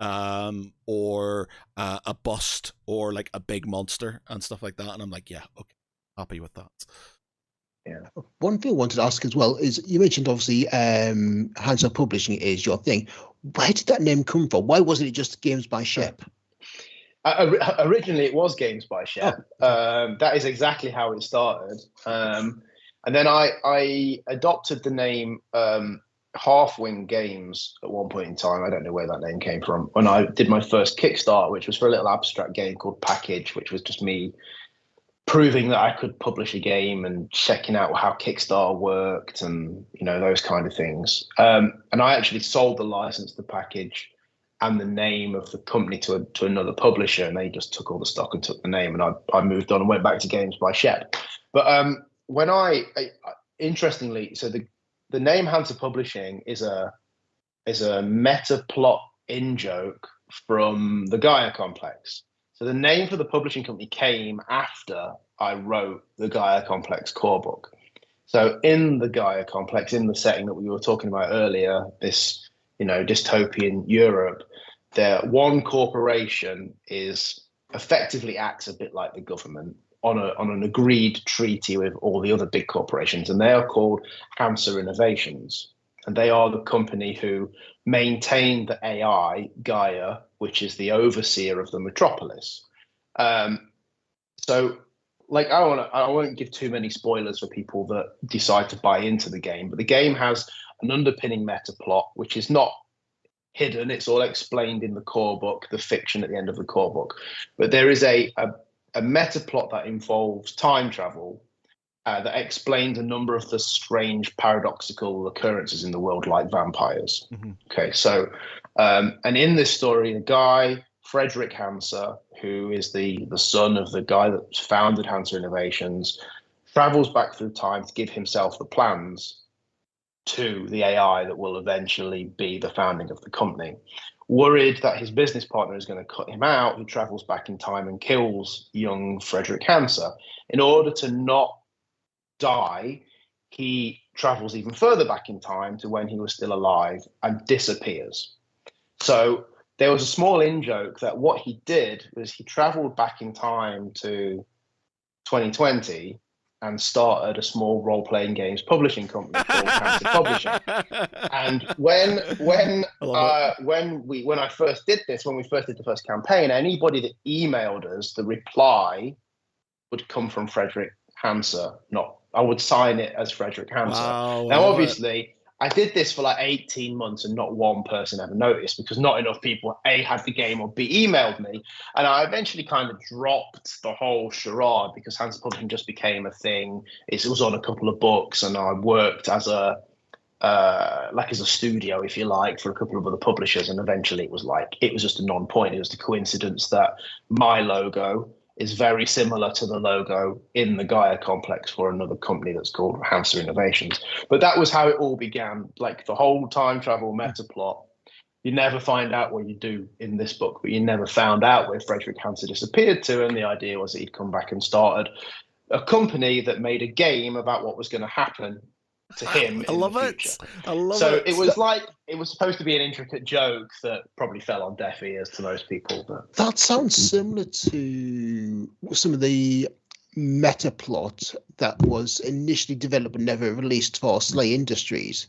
or a bust or like a big monster and stuff like that, and I'm like, yeah, okay, happy with that. Yeah. One thing I wanted to ask as well is, you mentioned obviously Hansor Publishing is your thing. Where did that name come from? Why wasn't it just Games by Shep? Originally, it was Games by Shep. Oh. That is exactly how it started. And then I adopted the name Halfwing Games at one point in time. I don't know where that name came from. When I did my first Kickstarter, which was for a little abstract game called Package, which was just me proving that I could publish a game and checking out how Kickstarter worked and, you know, those kind of things. And I actually sold the license, the Package, and the name of the company to another publisher, and they just took all the stock and took the name, and I moved on and went back to Games by Shep. But when I interestingly, so the name Hansor Publishing is a meta plot in joke from the Gaia Complex. So the name for the publishing company came after I wrote the Gaia Complex core book. So in the Gaia Complex, in the setting that we were talking about earlier, this, you know, dystopian Europe, there one corporation is effectively acts a bit like the government on an agreed treaty with all the other big corporations, and they are called Hansor Innovations. And they are the company who maintain the AI, Gaia, which is the overseer of the metropolis. So, like, I won't give too many spoilers for people that decide to buy into the game, but the game has an underpinning meta plot, which is not hidden. It's all explained in the core book, the fiction at the end of the core book. But there is a meta plot that involves time travel, that explains a number of the strange paradoxical occurrences in the world, like vampires. Mm-hmm. Okay, so, and in this story, the guy, Frederick Hansor, who is the son of the guy that founded Hansor Innovations, travels back through time to give himself the plans to the AI that will eventually be the founding of the company. Worried that his business partner is going to cut him out, he travels back in time and kills young Frederick Hansor. In order to not die, he travels even further back in time to when he was still alive and disappears. So there was a small in-joke that what he did was he traveled back in time to 2020 and started a small role-playing games publishing company called Hansor Publishing. And when I first did this, when we first did the first campaign, anybody that emailed us, the reply would come from Frederick Hansor. I would sign it as Frederick Hansor. Wow, now, obviously, I did this for like 18 months and not one person ever noticed because not enough people A, had the game, or B, emailed me. And I eventually kind of dropped the whole charade because Hansor Publishing just became a thing. It was on a couple of books, and I worked as a studio, if you like, for a couple of other publishers. And eventually it was just a non-point. It was the coincidence that my logo is very similar to the logo in the Gaia Complex for another company that's called Hansor Innovations. But that was how it all began. Like the whole time travel meta plot, you never find out what you do in this book, but you never found out where Frederick Hansor disappeared to. And the idea was that he'd come back and started a company that made a game about what was going to happen to him. I love it. So it was like, it was supposed to be an intricate joke that probably fell on deaf ears to most people. But that sounds similar to some of the meta plot that was initially developed but never released for Slay Industries.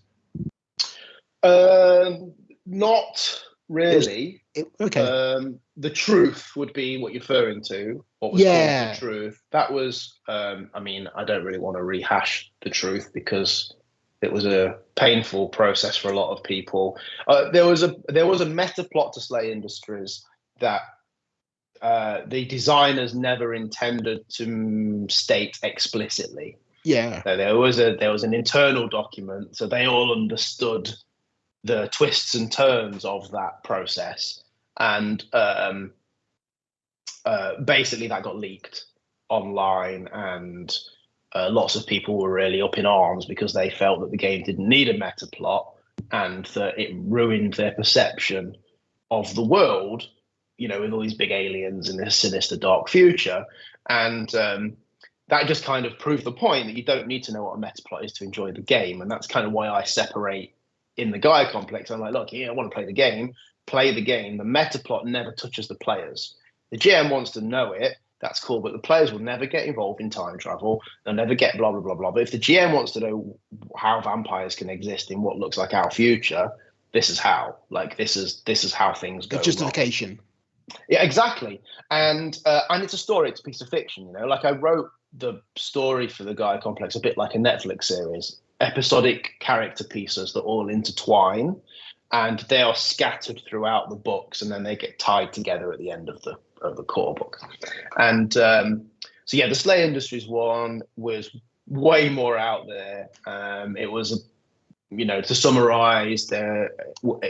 Not really. Okay. The Truth would be what you're referring to. What was called The Truth. That was, I don't really want to rehash The Truth because it was a painful process for a lot of people. There was a meta plot to Slay Industries that the designers never intended to state explicitly. Yeah. So there was an internal document, so they all understood the twists and turns of that process, and basically that got leaked online, and lots of people were really up in arms because they felt that the game didn't need a meta plot and that it ruined their perception of the world, with all these big aliens in this sinister dark future. And that just kind of proved the point that you don't need to know what a meta plot is to enjoy the game. And that's kind of why I separate in the Gaia Complex. I'm like, look, I want to play the game. The meta plot never touches the players. The GM wants to know it, that's cool, but the players will never get involved in time travel. They'll never get blah, blah, blah, blah. But if the GM wants to know how vampires can exist in what looks like our future, this is how. This is how things go. The justification. Wrong. Yeah, exactly. And it's a story, it's a piece of fiction, I wrote the story for the Gaia Complex a bit like a Netflix series. Episodic character pieces that all intertwine, and they are scattered throughout the books, and then they get tied together at the end of the core book. And the Slay Industries one was way more out there. It was, to summarize,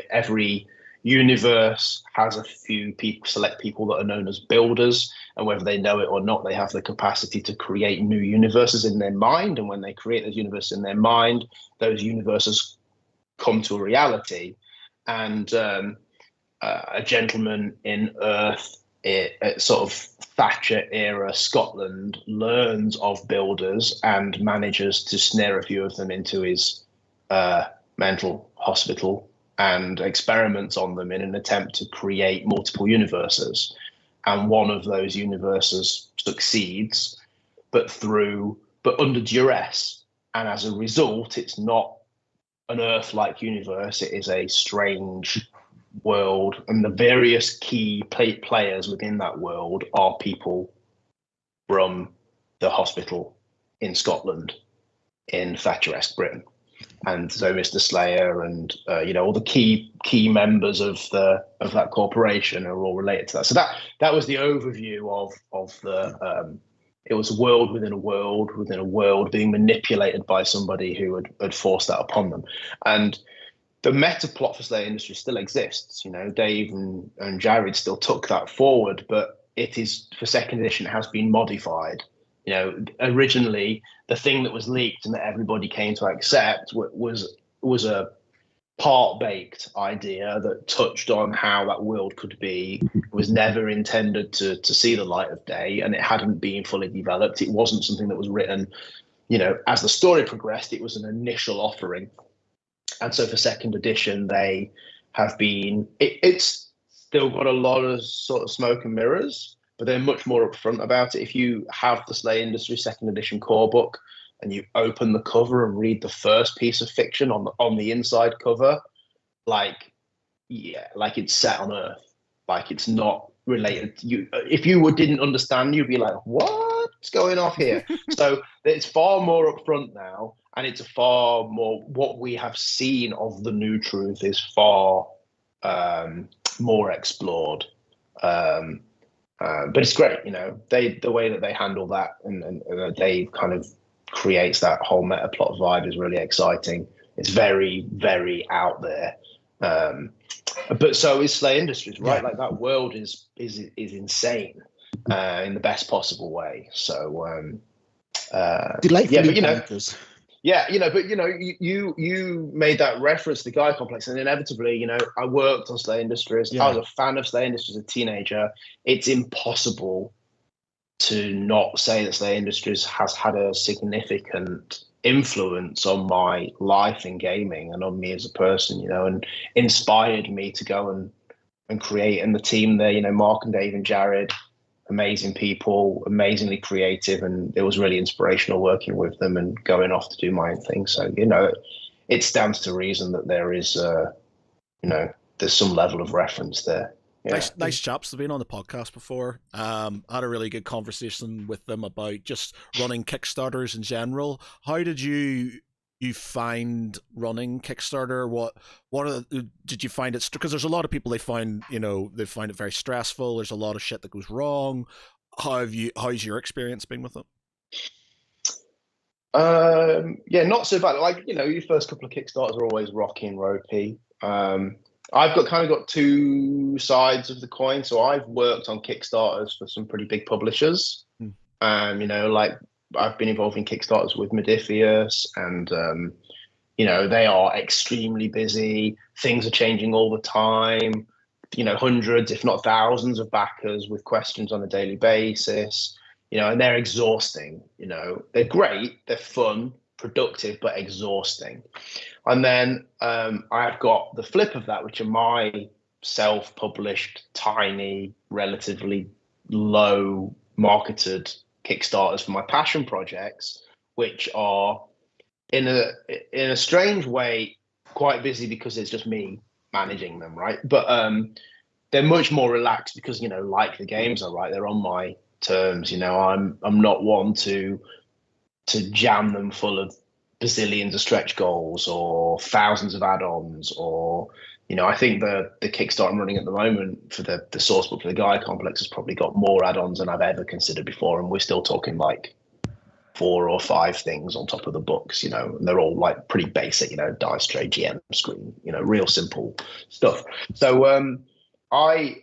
every universe has a few select people that are known as builders, and whether they know it or not, they have the capacity to create new universes in their mind. And when they create those universes in their mind, those universes come to a reality. And a gentleman in Earth, sort of Thatcher era Scotland, learns of builders and manages to snare a few of them into his mental hospital and experiments on them in an attempt to create multiple universes. And one of those universes succeeds, but under duress. And as a result, it's not an Earth-like universe. It is a strange world, and the various key players within that world are people from the hospital in Scotland in Thatcheresque Britain. And so Mr. Slayer and all the key members of that corporation are all related to that. So that was the overview of the it was a world within a world being manipulated by somebody who had forced that upon them. And the meta plot for Slay Industries still exists. Dave and Jared still took that forward, but it is, for second edition, it has been modified. Originally the thing that was leaked and that everybody came to accept was a part-baked idea that touched on how that world could be. It was never intended to see the light of day, and it hadn't been fully developed. It wasn't something that was written, as the story progressed. It was an initial offering. And so for second edition, they have been, it's still got a lot of sort of smoke and mirrors, but they're much more upfront about it. If you have the Slay Industries second edition core book and you open the cover and read the first piece of fiction on the inside cover, like, yeah, like it's set on Earth, like it's not related. If you didn't understand, you'd be like, what's going off here? So it's far more upfront now, and it's a far more, what we have seen of the new truth is far more explored. But it's great, you know, the way that they handle that, and they kind of creates that whole meta plot vibe is really exciting. It's very, very out there. But so is Slay Industries, right? Yeah. Like that world is insane in the best possible way. So delightfully, yeah, but you know, yeah, you know, but you know, you made that reference to the Gaia Complex, and inevitably, you know, I worked on Slay Industries. Yeah. I was a fan of Slay Industries as a teenager. It's impossible to not say that Slay Industries has had a significant influence on my life in gaming and on me as a person, you know, and inspired me to go and create. And the team there, you know, Mark and Dave and Jared, amazing people, amazingly creative, and it was really inspirational working with them and going off to do my own thing. So, you know, it stands to reason that there is, you know, there's some level of reference there. Yeah. Nice chaps. They've been on the podcast before. I had a really good conversation with them about just running Kickstarters in general. How did you find running Kickstarter? Did you find it? Because there's a lot of people they find it very stressful. There's a lot of shit that goes wrong. How's your experience been with it? Yeah, not so bad. Like, you know, your first couple of Kickstarters are always rocky and ropey. I've got two sides of the coin. So I've worked on Kickstarters for some pretty big publishers. You know, like I've been involved in Kickstarters with Modifius, and you know, they are extremely busy. Things are changing all the time. You know, hundreds, if not thousands, of backers with questions on a daily basis. You know, and they're exhausting. You know, they're great, they're fun, productive, but exhausting. And then I've got the flip of that, which are my self-published, tiny, relatively low marketed Kickstarters for my passion projects, which are in a strange way quite busy because it's just me managing them, right? But they're much more relaxed because, you know, like the games I write, they're on my terms. You know, I'm not one to jam them full of bazillions of stretch goals or thousands of add-ons, or, you know, I think the Kickstarter I'm running at the moment for the source book for the Gaia Complex has probably got more add-ons than I've ever considered before, and we're still talking like 4 or 5 things on top of the books, you know, and they're all like pretty basic, you know, dice tray, GM screen, you know, real simple stuff. So I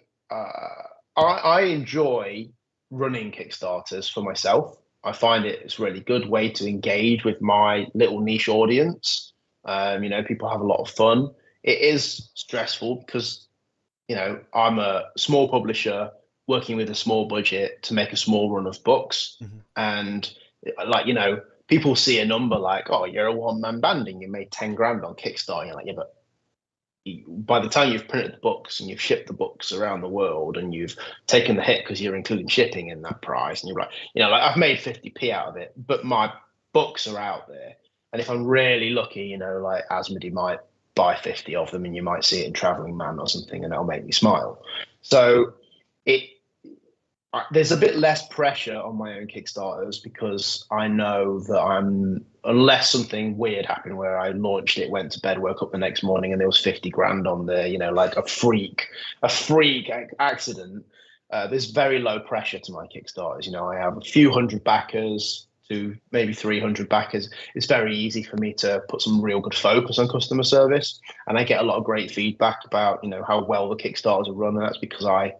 enjoy running Kickstarters for myself. I find it's a really good way to engage with my little niche audience. You know, people have a lot of fun. It is stressful because, you know, I'm a small publisher working with a small budget to make a small run of books. Mm-hmm. And like, you know, people see a number like, oh, you're a one-man band and you made 10 grand on Kickstarter. You're like, yeah, but by the time you've printed the books and you've shipped the books around the world and you've taken the hit because you're including shipping in that price, and you're like, you know, like I've made 50p out of it, but my books are out there. And if I'm really lucky, you know, like Asmodee might buy 50 of them and you might see it in Traveling Man or something, and that'll make me smile. So there's a bit less pressure on my own Kickstarters because I know that unless something weird happened where I launched it, went to bed, woke up the next morning and there was 50 grand on there, you know, like a freak accident, there's very low pressure to my Kickstarters. You know, I have a few hundred backers to maybe 300 backers. It's very easy for me to put some real good focus on customer service. And I get a lot of great feedback about, you know, how well the Kickstarters are run. And that's because I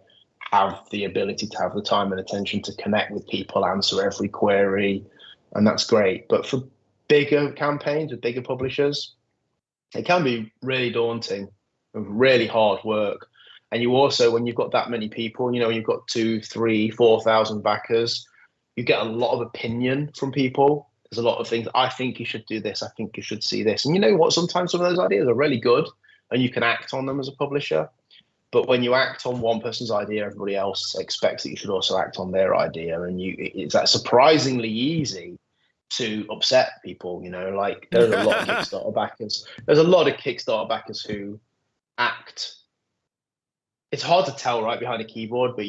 have the ability to have the time and attention to connect with people, answer every query, and that's great. But for bigger campaigns with bigger publishers, it can be really daunting and really hard work. And you also, when you've got that many people, you know, you've got 2,000, 3,000, 4,000 backers, you get a lot of opinion from people. There's a lot of things, I think you should do this, I think you should see this. And you know what, sometimes some of those ideas are really good and you can act on them as a publisher. But when you act on one person's idea, everybody else expects that you should also act on their idea, and it's that surprisingly easy to upset people. Like there's a lot of Kickstarter backers. There's a lot of Kickstarter backers who act. It's hard to tell right behind a keyboard, but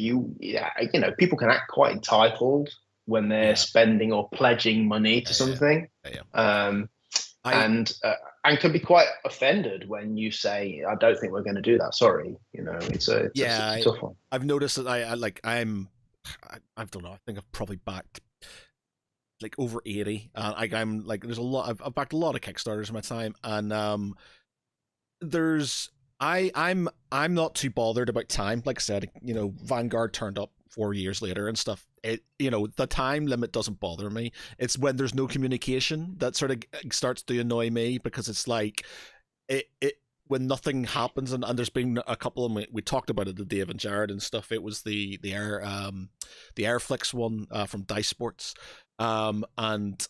people can act quite entitled when they're spending or pledging money to something. And can be quite offended when you say, "I don't think we're going to do that." Sorry, it's a tough one. I've noticed that I don't know. I think I've probably backed like over 80. I'm like, there's a lot. I've backed a lot of Kickstarters in my time, and I'm not too bothered about time. Like I said, Vanguard turned up 4 years later and stuff. The time limit doesn't bother me. It's when there's no communication that sort of starts to annoy me, because it's like it when nothing happens, and there's been a couple of them, we talked about it, the Dave and Jared and stuff. It was the Airflix one from Dice Sports, it's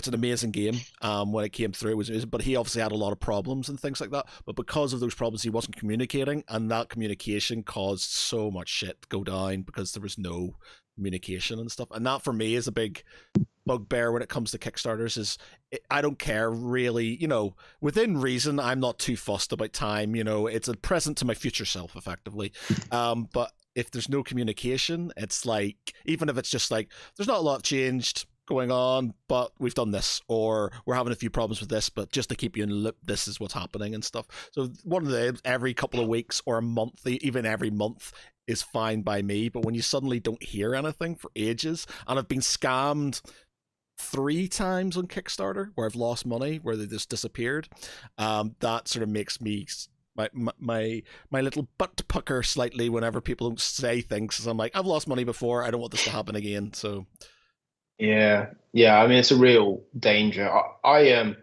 an amazing game. When it came through, it was amazing, but he obviously had a lot of problems and things like that. But because of those problems, he wasn't communicating, and that communication caused so much shit to go down because there was no communication and stuff. And that for me is a big bugbear when it comes to Kickstarters. I don't care really, within reason. I'm not too fussed about time. It's a present to my future self, effectively. But if there's no communication, it's like, even if it's just like, there's not a lot changed going on, but we've done this, or we're having a few problems with this, but just to keep you in the loop, this is what's happening and stuff. So one of the every couple of weeks or a month, even every month, is fine by me. But when you suddenly don't hear anything for ages, and I've been scammed 3 times on Kickstarter where I've lost money, where they just disappeared, that sort of makes me my little butt pucker slightly whenever people don't say things, because I'm like, I've lost money before, I don't want this to happen again. So yeah, I mean, it's a real danger. I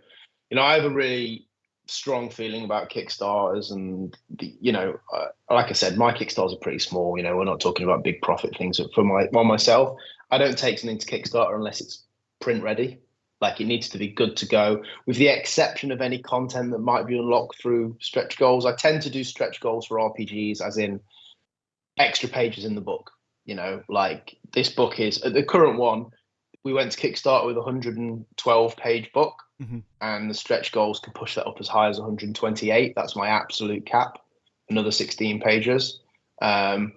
have a really strong feeling about Kickstarters, and like I said, my Kickstarters are pretty small. We're not talking about big profit things. For myself, I don't take something to Kickstarter unless it's print ready. Like, it needs to be good to go, with the exception of any content that might be unlocked through stretch goals. I tend to do stretch goals for RPGs, as in extra pages in the book. Like this book is the current one. We went to Kickstarter with a 112-page book, and the stretch goals can push that up as high as 128. That's my absolute cap. Another 16 pages. And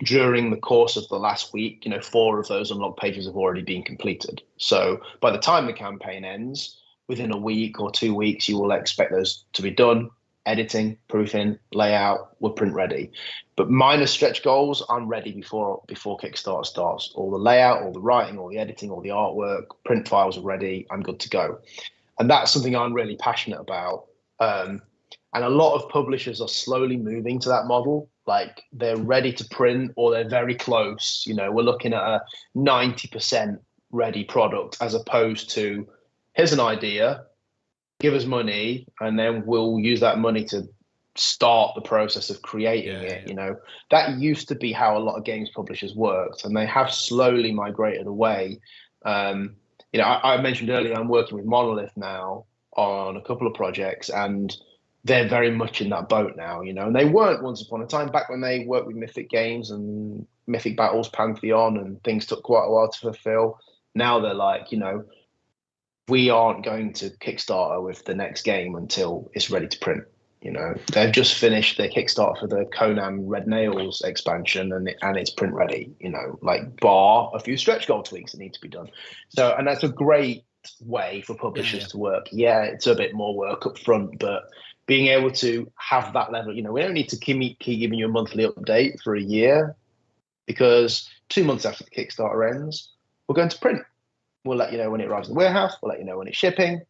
during the course of the last week, 4 of those unlocked pages have already been completed. So by the time the campaign ends, within a week or 2 weeks, you will expect those to be done. Editing, proofing, layout, we're print ready. But minor stretch goals, I'm ready before Kickstarter starts. All the layout, all the writing, all the editing, all the artwork, print files are ready. I'm good to go. And that's something I'm really passionate about. And a lot of publishers are slowly moving to that model. Like, they're ready to print, or they're very close. We're looking at a 90% ready product, as opposed to, here's an idea, give us money, and then we'll use that money to start the process of creating it. That used to be how a lot of games publishers worked, and they have slowly migrated away. I mentioned earlier, I'm working with Monolith now on a couple of projects, and they're very much in that boat now, and they weren't once upon a time, back when they worked with Mythic Games and Mythic Battles, Pantheon, and things took quite a while to fulfill. Now they're like, we aren't going to Kickstarter with the next game until it's ready to print. They've just finished their Kickstarter for the Conan Red Nails expansion, and it's print ready, like, bar a few stretch goal tweaks that need to be done. So, and that's a great way for publishers to work. Yeah, it's a bit more work up front, but being able to have that level, we don't need to keep giving you a monthly update for a year, because 2 months after the Kickstarter ends, we're going to print. We'll let you know when it arrives in the warehouse. We'll let you know when it's shipping.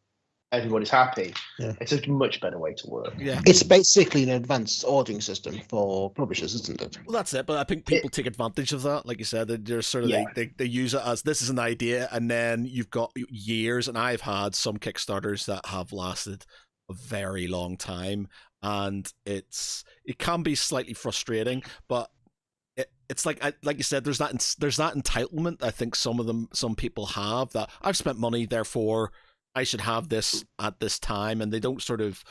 Everybody's happy. Yeah. It's a much better way to work. Yeah, it's basically an advanced ordering system for publishers, isn't it? Well, that's it. But I think people take advantage of that. Like you said, they're sort of they use it as, this is an idea, and then you've got years. And I've had some Kickstarters that have lasted a very long time, and it can be slightly frustrating, but it's like you said, there's that entitlement. I think some people have, that I've spent money, therefore I should have this at this time, and they don't sort of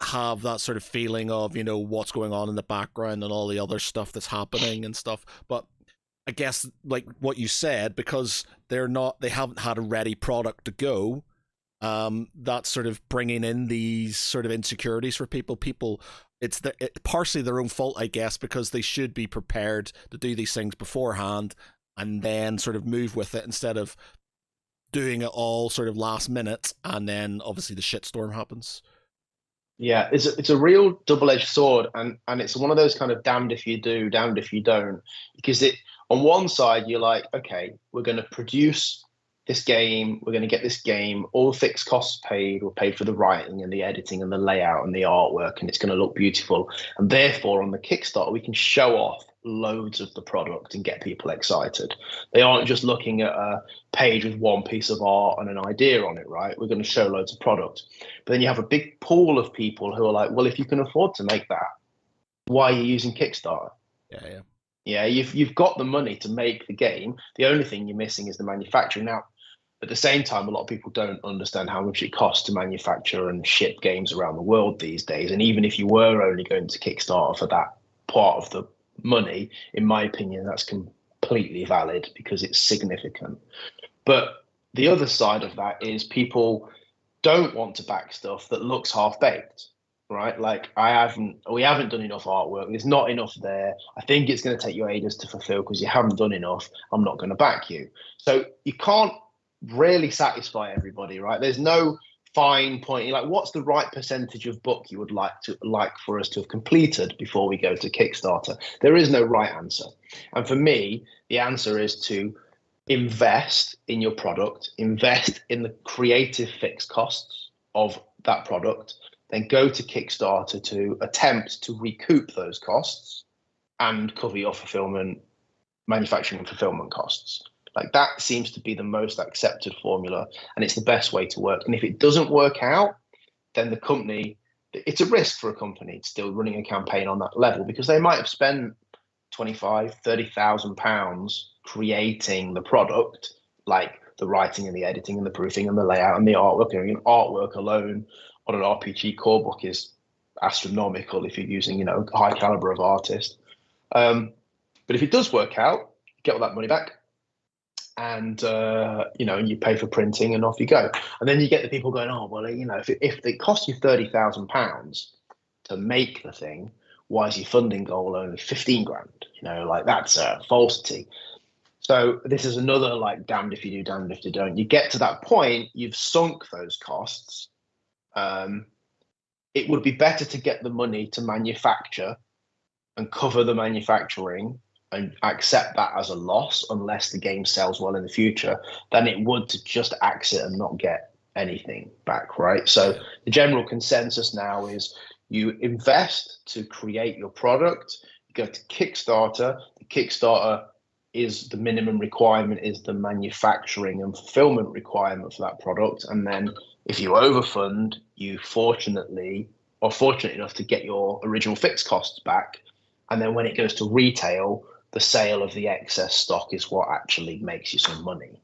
have that sort of feeling of, you know, what's going on in the background and all the other stuff that's happening and stuff. But I guess, like what you said, because they haven't had a ready product to go, that's sort of bringing in these sort of insecurities for people. It's partially their own fault, I guess, because they should be prepared to do these things beforehand and then sort of move with it instead of doing it all sort of last minute, and then obviously the shitstorm happens. Yeah, it's a real double-edged sword, and it's one of those kind of damned if you do, damned if you don't, because it on one side you're like, okay, we're going to produce this game, we're going to get this game, all the fixed costs paid, we're paid for the writing and the editing and the layout and the artwork, and it's going to look beautiful, and therefore on the Kickstarter we can show off loads of the product and get people excited. They aren't just looking at a page with one piece of art and an idea on it, right? We're going to show loads of product. But then you have a big pool of people who are like, well, if you can afford to make that, why are you using Kickstarter? Yeah, you've got the money to make the game. The only thing you're missing is the manufacturing. Now, at the same time, a lot of people don't understand how much it costs to manufacture and ship games around the world these days. And even if you were only going to Kickstarter for that part of the money, in my opinion, that's completely valid because it's significant. But the other side of that is people don't want to back stuff that looks half-baked, right? Like we haven't done enough artwork. There's not enough there. I think it's going to take you ages to fulfill because you haven't done enough. I'm not going to back you. So you can't really satisfy everybody, right? There's no fine point. You're like, what's the right percentage of book you would like for us to have completed before we go to Kickstarter? There is no right answer. And for me, the answer is to invest in your product, invest in the creative fixed costs of that product, then go to Kickstarter to attempt to recoup those costs and cover your manufacturing and fulfillment costs. Like that seems to be the most accepted formula, and it's the best way to work. And if it doesn't work out, then the company, it's a risk for a company still running a campaign on that level because they might have spent 25, 30,000 pounds creating the product, like the writing and the editing and the proofing and the layout and the artwork. I mean, artwork alone on an RPG core book is astronomical if you're using, you know, high caliber of artist. But if it does work out, you get all that money back. And you know, you pay for printing, and off you go. And then you get the people going, oh well, you know, if it costs you £30,000 to make the thing, why is your funding goal only 15 grand? You know, like that's a falsity. So this is another like damned if you do, damned if you don't. You get to that point, you've sunk those costs. It would be better to get the money to manufacture and cover the manufacturing and accept that as a loss unless the game sells well in the future than it would to just exit and not get anything back, right? So the general consensus now is you invest to create your product, you go to Kickstarter. The Kickstarter is the minimum requirement is the manufacturing and fulfillment requirement for that product. And then if you overfund, you fortunately are fortunate enough to get your original fixed costs back. And then when it goes to retail, the sale of the excess stock is what actually makes you some money.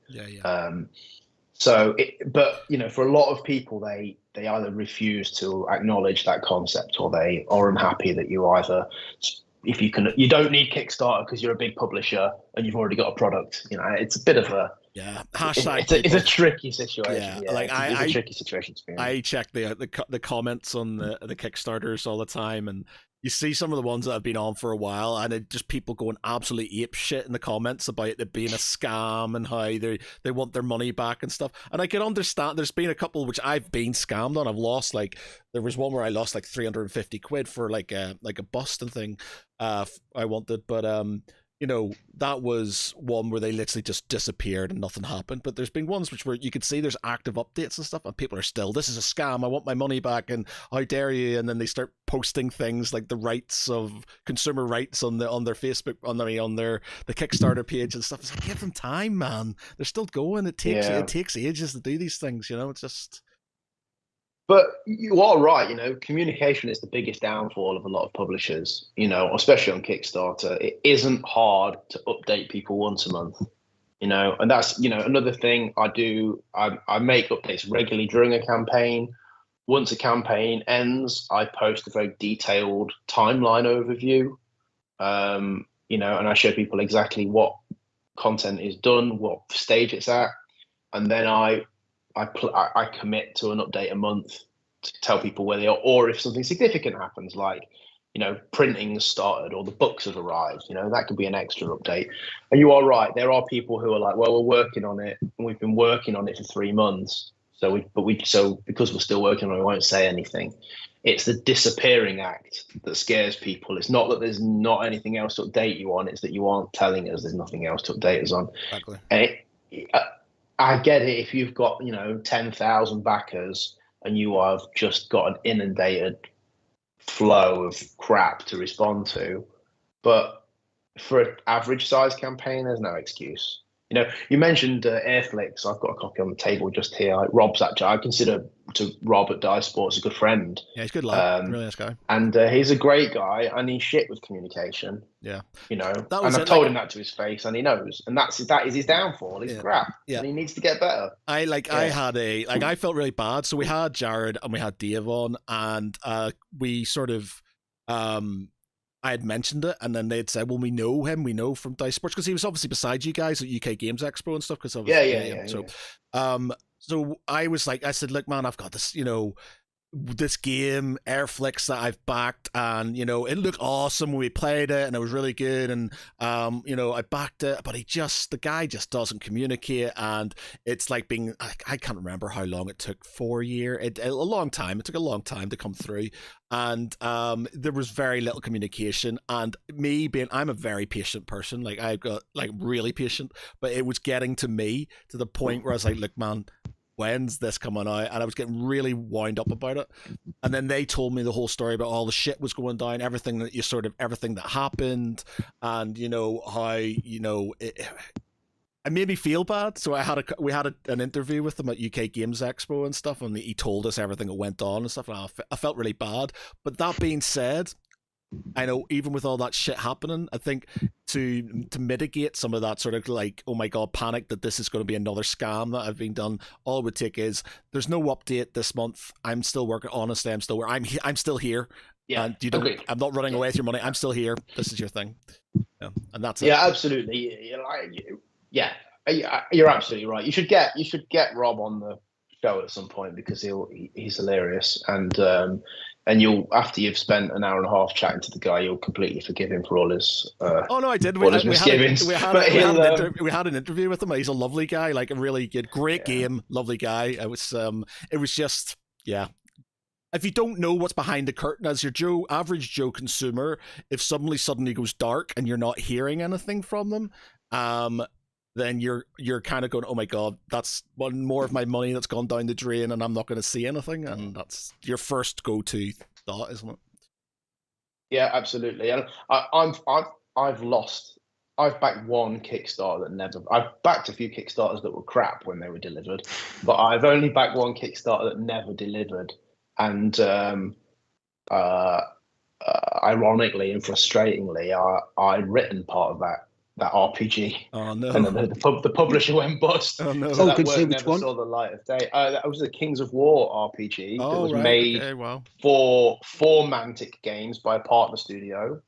But you know, for a lot of people, they either refuse to acknowledge that concept, or they are unhappy that you either, if you can, you don't need Kickstarter because you're a big publisher and you've already got a product. You know, it's a bit of a it's a tricky situation. Yeah, like it's a tricky situation to be in. I check the comments on the Kickstarters all the time, and you see some of the ones that have been on for a while, and it just people going absolutely ape shit in the comments about it being a scam and how they want their money back and stuff. And I can understand. There's been a couple which I've been scammed on. I've lost there was one where I lost like 350 quid for like a bust and thing I wanted, but you know, that was one where they literally just disappeared and nothing happened. But there's been ones where you can see there's active updates and stuff, and people are still, this is a scam, I want my money back, and how dare you? And then they start posting things like the rights of consumer rights on their Facebook, on the Kickstarter page and stuff. It's like, give them time, man. They're still going. It takes ages to do these things. You know, it's just. But you are right, you know, communication is the biggest downfall of a lot of publishers, you know, especially on Kickstarter. It isn't hard to update people once a month, you know, and that's, you know, another thing I do. I make updates regularly during a campaign. once a campaign ends, I post a very detailed timeline overview, you know, and I show people exactly what content is done, what stage it's at, and then I commit to an update a month to tell people where they are, or if something significant happens, like, you know, printing has started or the books have arrived, you know, that could be an extra update. And you are right, there are people who are like, well, we're working on it, and we've been working on it for 3 months, so because we're still working on it, we won't say anything. It's the disappearing act that scares people. It's not that there's not anything else to update you on, it's that you aren't telling us there's nothing else to update us on. Exactly. And I get it if you've got, you know, 10,000 backers and you have just got an inundated flow of crap to respond to, but for an average size campaign, there's no excuse. You know, you mentioned Airflix. I've got a copy on the table just here. Rob's actually, I consider Rob at Dice Sports a good friend. Yeah, he's a good lad. Really nice guy. And he's a great guy, and he's shit with communication. Yeah. You know, and I've told him that to his face, and he knows. And that is his downfall. He's crap. Yeah. And he needs to get better. I felt really bad. So we had Jared and we had Dave on, and we sort of I had mentioned it, and then they'd said, well, we know him, we know from Dice Sports, because he was obviously beside you guys at UK Games Expo and stuff. So I was like, I said, look, man, I've got this, you know, this game Airflix that I've backed, and you know, it looked awesome when we played it and it was really good, and you know, I backed it, but the guy just doesn't communicate, and it's like being, I can't remember how long it took, 4 years, it took a long time to come through, and there was very little communication, and I'm a very patient person, like I've got like really patient, but it was getting to me to the point where I was like, look, man, when's this coming out? And I was getting really wound up about it. And then they told me the whole story about all the shit was going down, everything that happened, and you know how, you know, it made me feel bad. So we had an interview with him at UK Games Expo and stuff, and he told us everything that went on and stuff, and I felt really bad. But that being said, I know even with all that shit happening, I think to mitigate some of that sort of like, oh my god, panic that this is going to be another scam that I've been done, all it would take is, there's no update this month. I'm still working. Honestly, I'm still here. Yeah, and you don't. I'm not running away with your money. I'm still here. This is your thing. Yeah, and that's it. Yeah, absolutely. Yeah, you're absolutely right. You should get Rob on the show at some point, because he's hilarious, and you'll, after you've spent an hour and a half chatting to the guy, you'll completely forgive him for all his oh no, I did. We had an interview with him. He's a lovely guy, like a really great game, lovely guy. It was just, yeah. If you don't know what's behind the curtain as your average Joe consumer, if suddenly goes dark and you're not hearing anything from them, then you're kind of going, oh my god, that's one more of my money that's gone down the drain, and I'm not going to see anything, and that's your first go-to thought, isn't it? Yeah, absolutely. And I've backed one Kickstarter I've backed a few Kickstarters that were crap when they were delivered, but I've only backed one Kickstarter that never delivered, and ironically and frustratingly, I'd written part of that RPG. Oh no! And then the publisher went bust. Oh no! So that which never one? saw the light of day. That was the Kings of War RPG that was made for Mantic Games by a partner studio,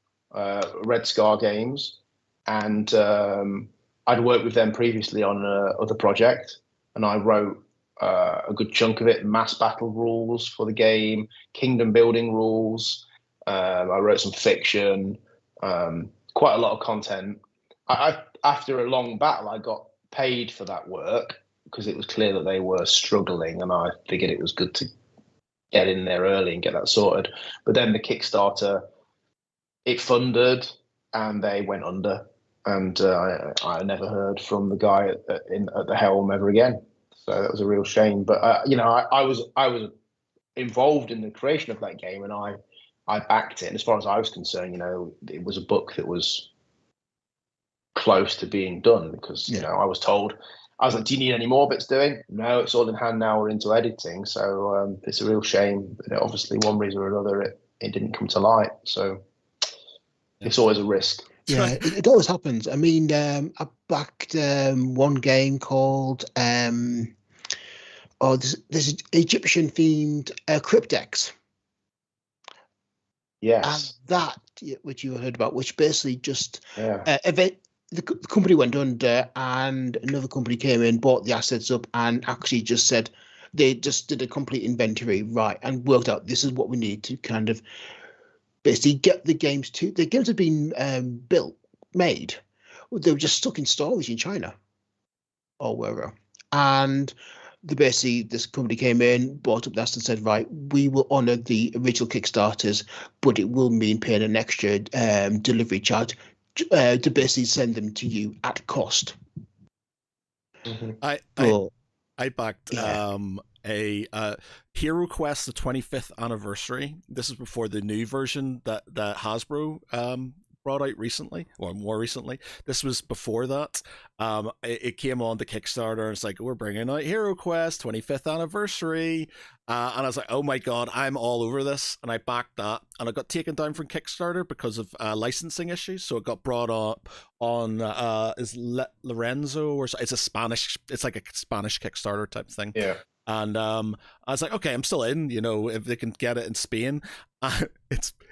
Red Scar Games, and I'd worked with them previously on other project, and I wrote a good chunk of it: mass battle rules for the game, kingdom building rules. I wrote some fiction, quite a lot of content. After a long battle, I got paid for that work because it was clear that they were struggling, and I figured it was good to get in there early and get that sorted. But then the Kickstarter, it funded, and they went under, and I never heard from the guy at the helm ever again. So that was a real shame. But you know, I was involved in the creation of that game, and I backed it. And as far as I was concerned, you know, it was a book that was close to being done, because you know, I was like, do you need any more bits doing? No, it's all in hand now, we're into editing. So it's a real shame that obviously one reason or another it didn't come to light. So it's always a risk. Yeah, it always happens. I mean, I backed one game called there's Egyptian themed cryptex. And Yes. that, which you heard about, which basically just Yeah. the company went under and another company came in, bought the assets up, and actually just said they just did a complete inventory, right, and worked out this is what we need to kind of basically get the games to. The games have been made. They were just stuck in storage in China or wherever. And basically this company came in, bought up the assets and said, right, we will honor the original Kickstarters, but it will mean paying an extra delivery charge to basically send them to you at cost. Mm-hmm. I backed Yeah. a Hero Quest, the 25th anniversary. This is before the new version that Hasbro brought out recently, or more recently. This was before that. It came on the Kickstarter, and it's like, we're bringing out Hero Quest 25th anniversary. And I was like, oh my god, I'm all over this. And I backed that, and it got taken down from Kickstarter because of licensing issues. So it got brought up on is Lorenzo, or it's a Spanish, it's like a Spanish Kickstarter type thing. Yeah. And I was like, okay, I'm still in, if they can get it in Spain.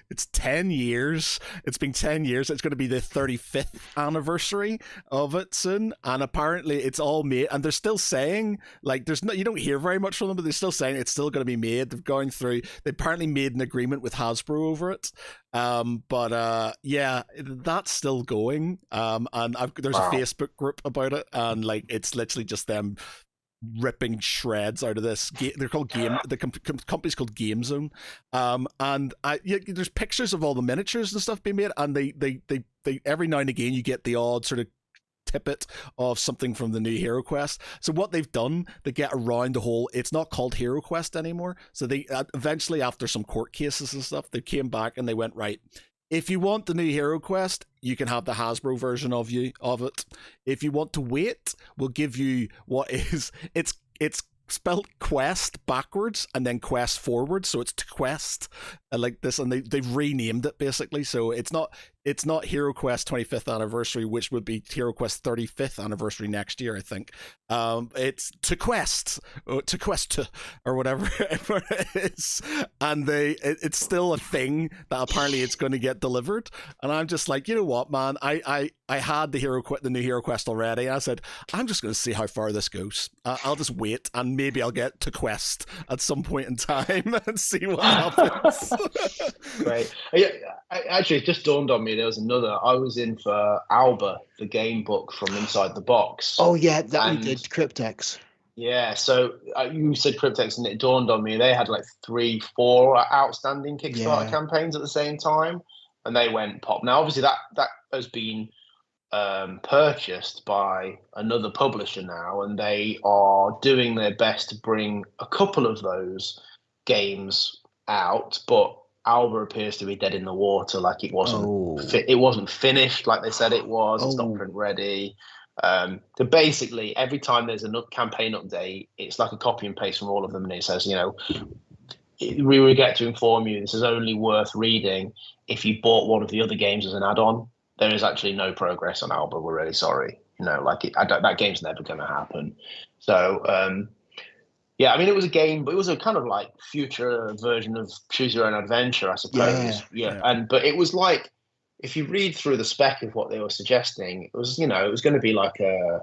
It's 10 years. It's been 10 years. It's going to be the 35th anniversary of it soon. And apparently it's all made. And they're still saying, like, you don't hear very much from them, but they're still saying it's still going to be made. They've gone through, they apparently made an agreement with Hasbro over it. Yeah, that's still going. And there's a Facebook group about it. And, like, it's literally just them ripping shreds out of this. They're called the company's called Game Zone, and there's pictures of all the miniatures and stuff being made, and they every now and again you get the odd sort of tippet of something from the new Hero Quest. So what they've done, they get around the whole, it's not called Hero Quest anymore. So they eventually, after some court cases and stuff, they came back and they went, right, if you want the new Hero Quest, you can have the Hasbro version of it. If you want to wait, we'll give you what is it's spelled Quest backwards and then Quest forward, so it's Quest like this, and they've renamed it basically. So it's not Hero Quest 25th anniversary, which would be Hero Quest 35th anniversary next year, I think. It's to Quest or whatever it is, and it's still a thing that apparently it's going to get delivered. And I'm just like, you know what, man? I had the new Hero Quest already. And I said, I'm just going to see how far this goes. I'll just wait, and maybe I'll get to Quest at some point in time and see what happens. Right. Actually, it just dawned on me. There was another. I was in for Alba, the game book from Inside the Box. Oh yeah, we did Cryptex. Yeah, so you said Cryptex, and it dawned on me they had like 3-4 outstanding Kickstarter campaigns at the same time, and they went pop. Now, obviously, that has been purchased by another publisher now, and they are doing their best to bring a couple of those games out, but Alba appears to be dead in the water. Like it wasn't finished like they said it was. It's not print ready. So basically, every time there's a campaign update, it's like a copy and paste from all of them, and it says, we regret to inform you, this is only worth reading if you bought one of the other games as an add-on. There is actually no progress on Alba. We're really sorry. That game's never going to happen. So, yeah, I mean, it was a game, but it was a kind of like future version of Choose Your Own Adventure, I suppose. But it was like, if you read through the spec of what they were suggesting, it was, it was going to be like a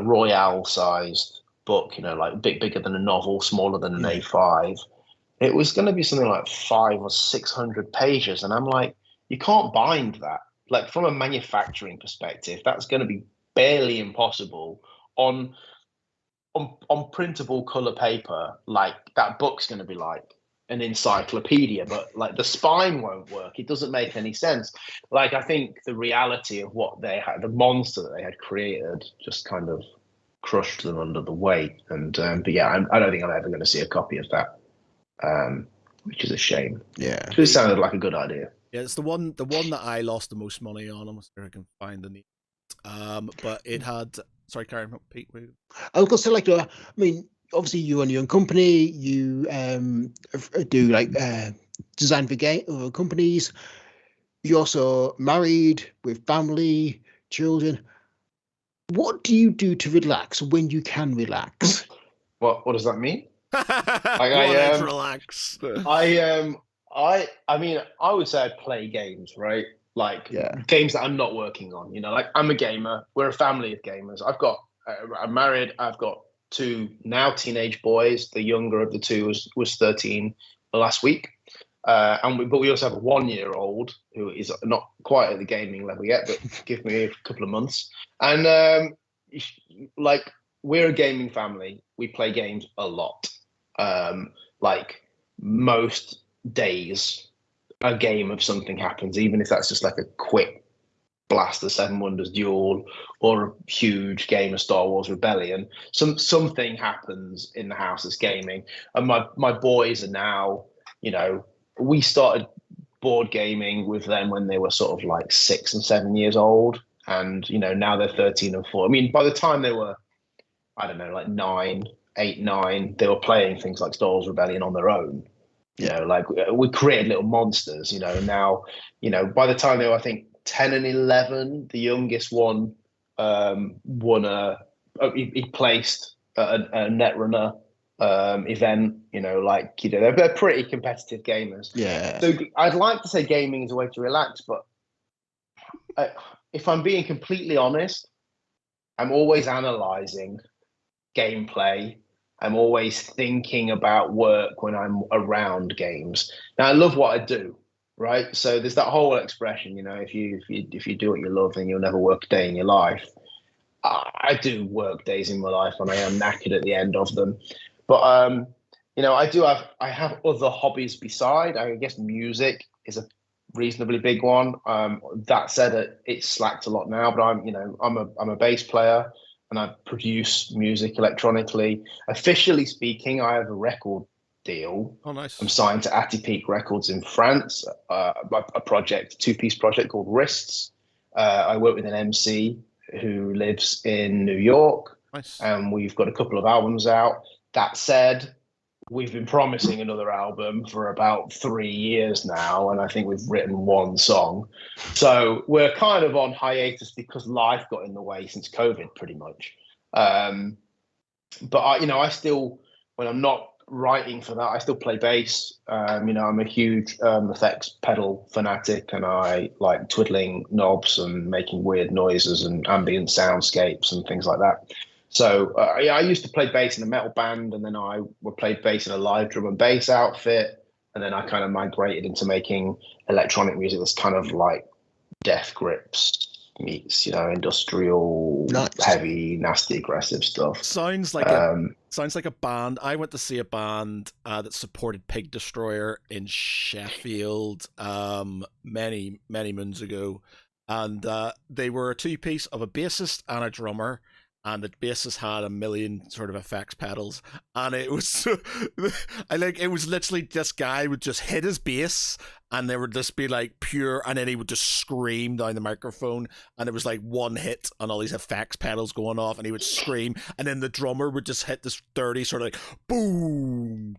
Royale-sized book, like bigger than a novel, smaller than an A5. It was going to be something like 500 or 600 pages, and I'm like, you can't bind that. Like, from a manufacturing perspective, that's going to be barely impossible on printable color paper. Like, that book's going to be like an encyclopedia, but like the spine won't work. It doesn't make any sense. Like, I think the reality of what they had, the monster that they had created, just kind of crushed them under the weight. And but yeah, I don't think I'm ever going to see a copy of that, which is a shame. Yeah, it sounded like a good idea. Yeah, it's the one that I lost the most money on. I'm sure I can find the name. But it had. Sorry, Karen, Pete. I was going to say, I mean, obviously you own your own company. You do like design for companies. You're also married with family, children. What do you do to relax when you can relax? What does that mean? Like Wanted to relax. I I mean, I would say I play games, right? Like Yeah. games that I'm not working on. You know, like I'm a gamer. We're a family of gamers. I'm married. I've got two now teenage boys. The younger of the two was 13 last week. But we also have a 1 year old who is not quite at the gaming level yet, but give me a couple of months. And like we're a gaming family. We play games a lot. Like most days, a game of something happens, even if that's just like a quick blast of Seven Wonders Duel or a huge game of Star Wars Rebellion. Something happens in the house that's gaming. And my boys are now, you know, we started board gaming with them when they were sort of like 6 and 7 years old. And, you know, now they're 13 and 4. I mean, by the time they were, I don't know, like 9, 8, 9, they were playing things like Star Wars Rebellion on their own. You know, like we created little monsters, you know, and now, you know, by the time they were, I think, 10 and 11, the youngest one won he placed a Netrunner event, you know, like, you know, they're pretty competitive gamers. Yeah. So I'd like to say gaming is a way to relax, but if I'm being completely honest, I'm always analyzing gameplay. I'm always thinking about work when I'm around games. Now I love what I do, right? So there's that whole expression, you know, if you do what you love, then you'll never work a day in your life. I do work days in my life, and I am knackered at the end of them. But you know, I have other hobbies beside. I guess music is a reasonably big one. That said, it's slacked a lot now. But I'm a bass player and I produce music electronically. Officially speaking, I have a record deal. Oh, nice. I'm signed to Attipeak Records in France, a project, two-piece project called Wrists. I work with an MC who lives in New York, Nice. and we've got a couple of albums out. That said, we've been promising another album for about 3 years now, and I think we've written one song. So we're kind of on hiatus because life got in the way since COVID, pretty much. But I still, when I'm not writing for that, I still play bass. You know, I'm a huge effects pedal fanatic, and I like twiddling knobs and making weird noises and ambient soundscapes and things like that. So I used to play bass in a metal band, and then I would play bass in a live drum and bass outfit, and then I kind of migrated into making electronic music that's kind of like Death Grips meets, you know, industrial, heavy, nasty, aggressive stuff. Sounds like a band. I went to see a band that supported Pig Destroyer in Sheffield many moons ago, and they were a two-piece of a bassist and a drummer. And the bassist had a million sort of effects pedals, and it was, it was literally this guy would just hit his bass, and there would just be like pure, and then he would just scream down the microphone, and it was like one hit, and all these effects pedals going off, and he would scream, and then the drummer would just hit this dirty sort of like boom,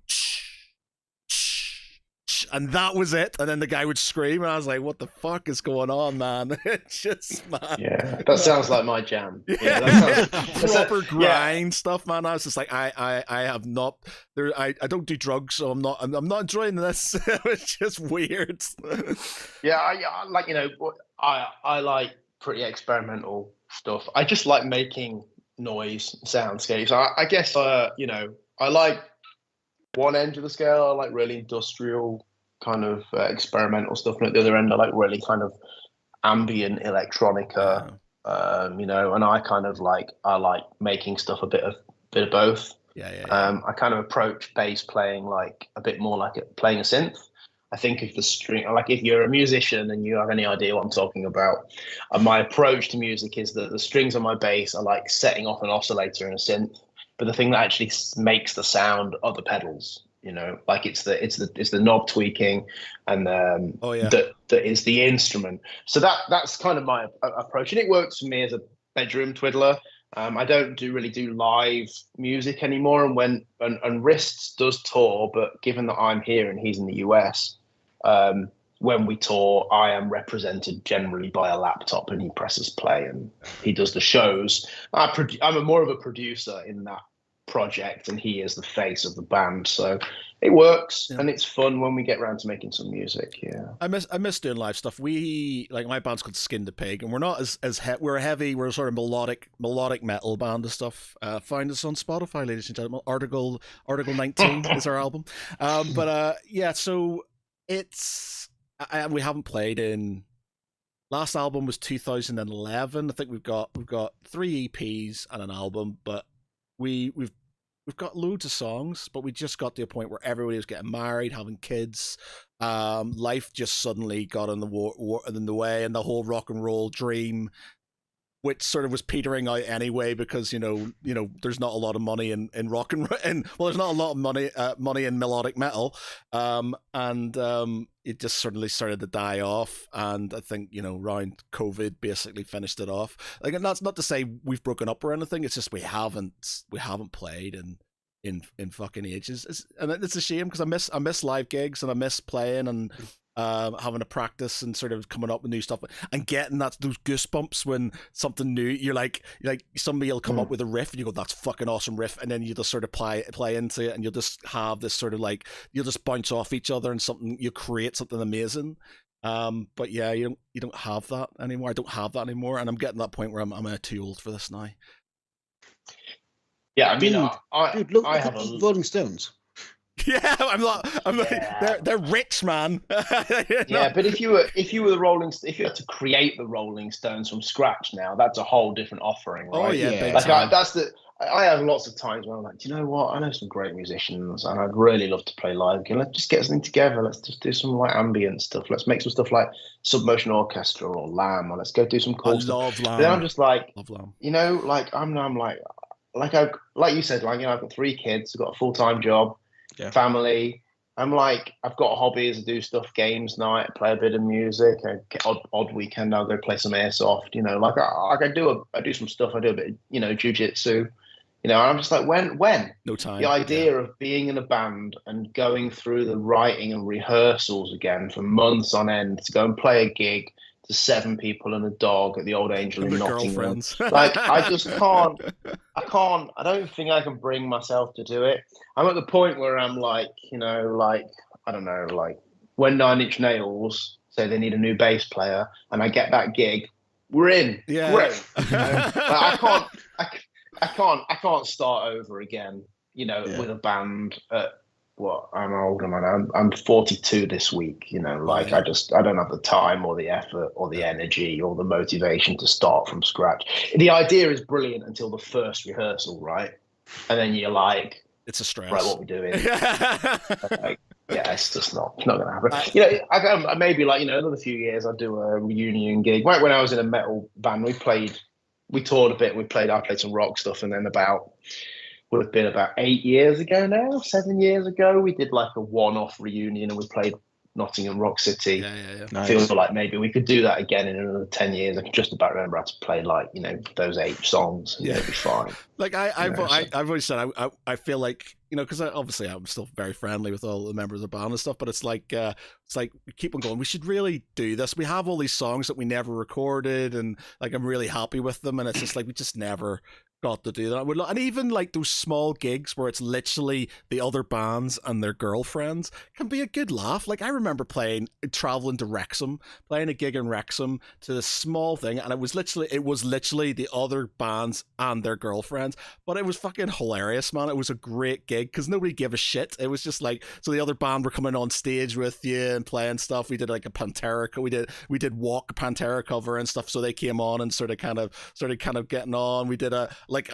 and that was it. And then the guy would scream, and I was like, "What the fuck is going on, man?" It's just, man. Yeah, that sounds like my jam. Yeah, that sounds proper grind stuff, man. I was just like, I have not there. I don't do drugs, so I'm not enjoying this. It's just weird. Yeah, I like, you know, I like pretty experimental stuff. I just like making noise soundscapes. I guess you know, I like one end of the scale. I like really industrial kind of experimental stuff, and at the other end, I like really kind of ambient electronica. You know, and I like making stuff a bit of both. Yeah. I kind of approach bass playing like a bit more like playing a synth. I think if the string, like if you're a musician and you have any idea what I'm talking about, my approach to music is that the strings on my bass are like setting off an oscillator in a synth, but the thing that actually makes the sound are the pedals. You know, like it's the knob tweaking, and that is the instrument. So that's kind of my approach, and it works for me as a bedroom twiddler. I don't really do live music anymore, and Wrists does tour, but given that I'm here and he's in the US, when we tour, I am represented generally by a laptop, and he presses play and he does the shows. I'm more of a producer in that project, and he is the face of the band. So it works, Yeah. and it's fun when we get around to making some music. Yeah, I miss doing live stuff. We like my band's called Skin the Pig, and we're not we're sort of melodic metal band and stuff. Find us on Spotify, ladies and gentlemen. Article 19 is our album. Yeah, so it's we haven't played in. Last album was 2011. I think we've got 3 EPs and an album, but we've got loads of songs, but we just got to a point where everybody was getting married, having kids. Life just suddenly got in the way, and the whole rock and roll dream, which sort of was petering out anyway, because you know there's not a lot of money in rock and there's not a lot of money in melodic metal, it just suddenly started to die off, and I think around COVID basically finished it off. Like, and that's not to say we've broken up or anything. It's just we haven't played in fucking ages, and it's a shame because I miss live gigs, and I miss playing and having to practice and sort of coming up with new stuff and getting those goosebumps when something new. You're like somebody will come up with a riff and you go, that's fucking awesome riff, and then you just sort of play into it, and you'll just have this sort of like, you'll just bounce off each other and you create something amazing. But yeah, you don't have that anymore. I don't have that anymore, and I'm getting to that point where I'm too old for this now. Yeah, I mean, dude, look at the Rolling Stones. Yeah, I'm like, they're rich, man. Yeah, but if you were if you had to create the Rolling Stones from scratch now, that's a whole different offering, right? Oh yeah, like I have lots of times where I'm like, do you know what? I know some great musicians, and I'd really love to play live again. Let's just get something together. Let's just do some like ambient stuff. Let's make some stuff like Submotion Orchestra or Lamb, or let's go do some cool stuff. Love Lamb. Then I'm just like, love Lamb. Like you said, like I've got 3 kids, I've got a full-time job. Yeah. Family. I'm like, I've got hobbies. I do stuff, games night, play a bit of music. Odd weekend, I'll go play some airsoft. I do some stuff. I do a bit of, jiu-jitsu. And I'm just like, when? No time. The idea of being in a band and going through the writing and rehearsals again for months on end to go and play a gig to 7 people and a dog at the Old Angel in Nottingham. Like, I just can't. I don't think I can bring myself to do it. I'm at the point where I'm like, I don't know, like when 9 Inch Nails say they need a new bass player, and I get that gig, we're in. Yeah. Great. I can't start over again. With a band at. What, I'm older, man. I'm 42 this week. I don't have the time or the effort or the energy or the motivation to start from scratch. The idea is brilliant until the first rehearsal, right? And then you're like, it's a stress. Right, what are we doing? It's just not going to happen. I maybe another few years I'll do a reunion gig. Right when I was in a metal band, we toured a bit. I played some rock stuff, and then would have been about 8 years ago now, 7 years ago, we did like a one-off reunion, and we played Nottingham Rock City. Yeah. I feel like maybe we could do that again in another 10 years. I can just about remember how to play those 8 songs. And it'd be fine. Like I've always said, I feel like, because obviously I'm still very friendly with all the members of the band and stuff, but it's like we keep on going. We should really do this. We have all these songs that we never recorded, and like I'm really happy with them, and it's just like we just never got to do that. And even like those small gigs where it's literally the other bands and their girlfriends can be a good laugh. Like I remember traveling to Wrexham, playing a gig in Wrexham to this small thing, and it was literally the other bands and their girlfriends, but it was fucking hilarious, man. It was a great gig because nobody gave a shit. It was just like, so the other band were coming on stage with you and playing stuff. We did like a Pantera, we did Walk Pantera cover and stuff, so they came on and started kind of getting on. We did a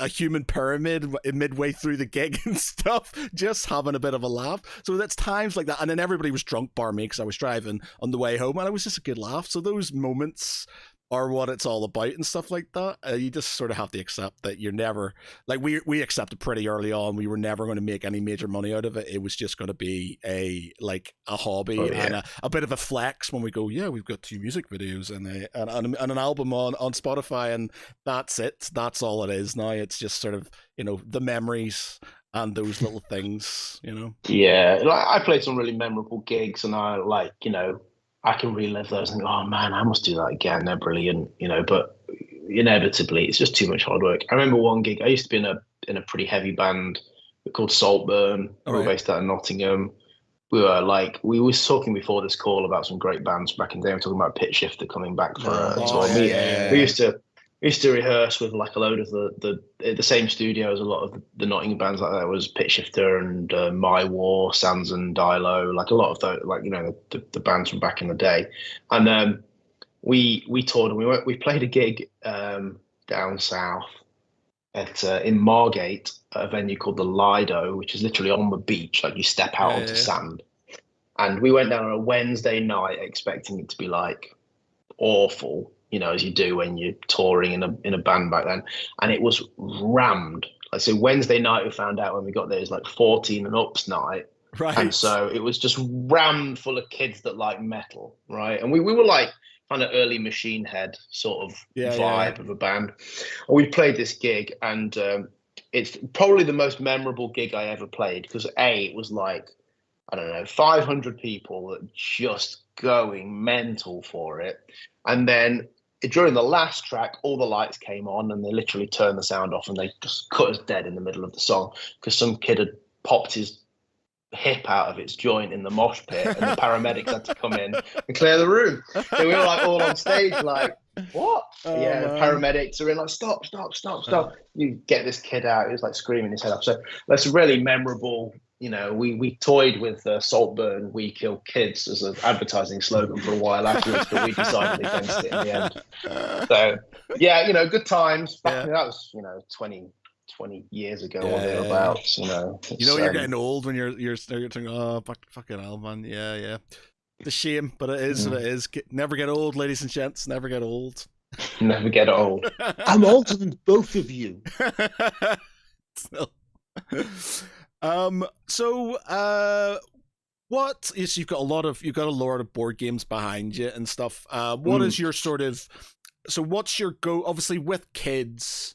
human pyramid midway through the gig and stuff, just having a bit of a laugh. So that's times like that, and then everybody was drunk bar me because I was driving on the way home, and it was just a good laugh. So those moments are what it's all about and stuff like that. You just sort of have to accept that you're never, like we accepted pretty early on, we were never going to make any major money out of it. It was just going to be a hobby and a bit of a flex when we go, yeah, we've got 2 music videos and an album on Spotify, and that's it. That's all it is now. It's just sort of, the memories and those little things, Yeah, like I played some really memorable gigs, and I can relive those and go, oh man, I must do that again. They're brilliant, But inevitably it's just too much hard work. I remember one gig. I used to be in a pretty heavy band called Saltburn. We were based out of Nottingham. We were talking before this call about some great bands back in the day. We were talking about Pitch Shifter coming back for a tour. We used to rehearse with like a load of the same studio as a lot of the Nottingham bands. Like that was Pitch Shifter and My War, Sans and Dilo, like a lot of those, like the bands from back in the day. And we toured and we played a gig down south in Margate at a venue called the Lido, which is literally on the beach. Like you step out onto sand. And we went down on a Wednesday night expecting it to be like awful, as you do when you're touring in a band back then. And it was rammed. Like, so Wednesday night, we found out when we got there, it was like 14 and ups night. Right. And so it was just rammed full of kids that like metal, right? And we were like kind of early Machine Head sort of vibe of a band. And we played this gig, and it's probably the most memorable gig I ever played because it was like, I don't know, 500 people that just going mental for it. And then during the last track, all the lights came on and they literally turned the sound off and they just cut us dead in the middle of the song because some kid had popped his hip out of its joint in the mosh pit and the paramedics had to come in and clear the room. So we were like all on stage like, what? The paramedics are in like, stop. You get this kid out. He was like screaming his head off. So that's really memorable. We toyed with Saltburn, We Kill Kids as an advertising slogan for a while afterwards, but we decided against it in the end. So, good times. That was, 20 years ago or thereabouts. You're getting old when you're thinking, oh, fucking hell, man. Yeah. It's a shame, but it is what it is. Never get old, ladies and gents. Never get old. Never get old. I'm older than both of you. What is you've got a lot of board games behind you and stuff. What is your sort of what's your go? Obviously, with kids,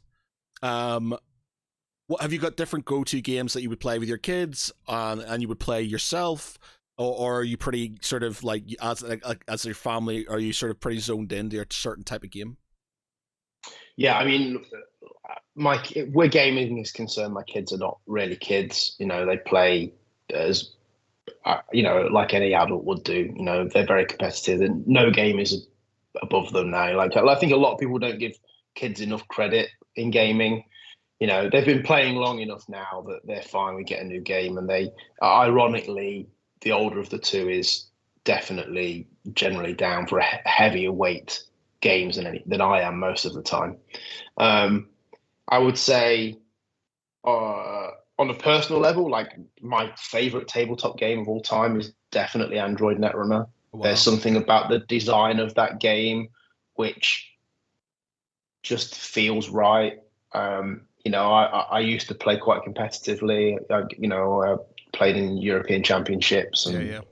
what have you got different go-to games that you would play with your kids and you would play yourself, or are you pretty sort of like as your family? Are you sort of pretty zoned into a certain type of game? Yeah, I mean, where gaming is concerned, my kids are not really kids. They play as, like any adult would do. They're very competitive, and no game is above them now. Like, I think a lot of people don't give kids enough credit in gaming. They've been playing long enough now that they're fine. We get a new game, and they, ironically, the older of the two is definitely generally down for a heavier weight games than I am most of the time. I would say on a personal level, like my favorite tabletop game of all time is definitely Android Netrunner. Wow. There's something about the design of that game which just feels right. I used to play quite competitively. I played in European Championships and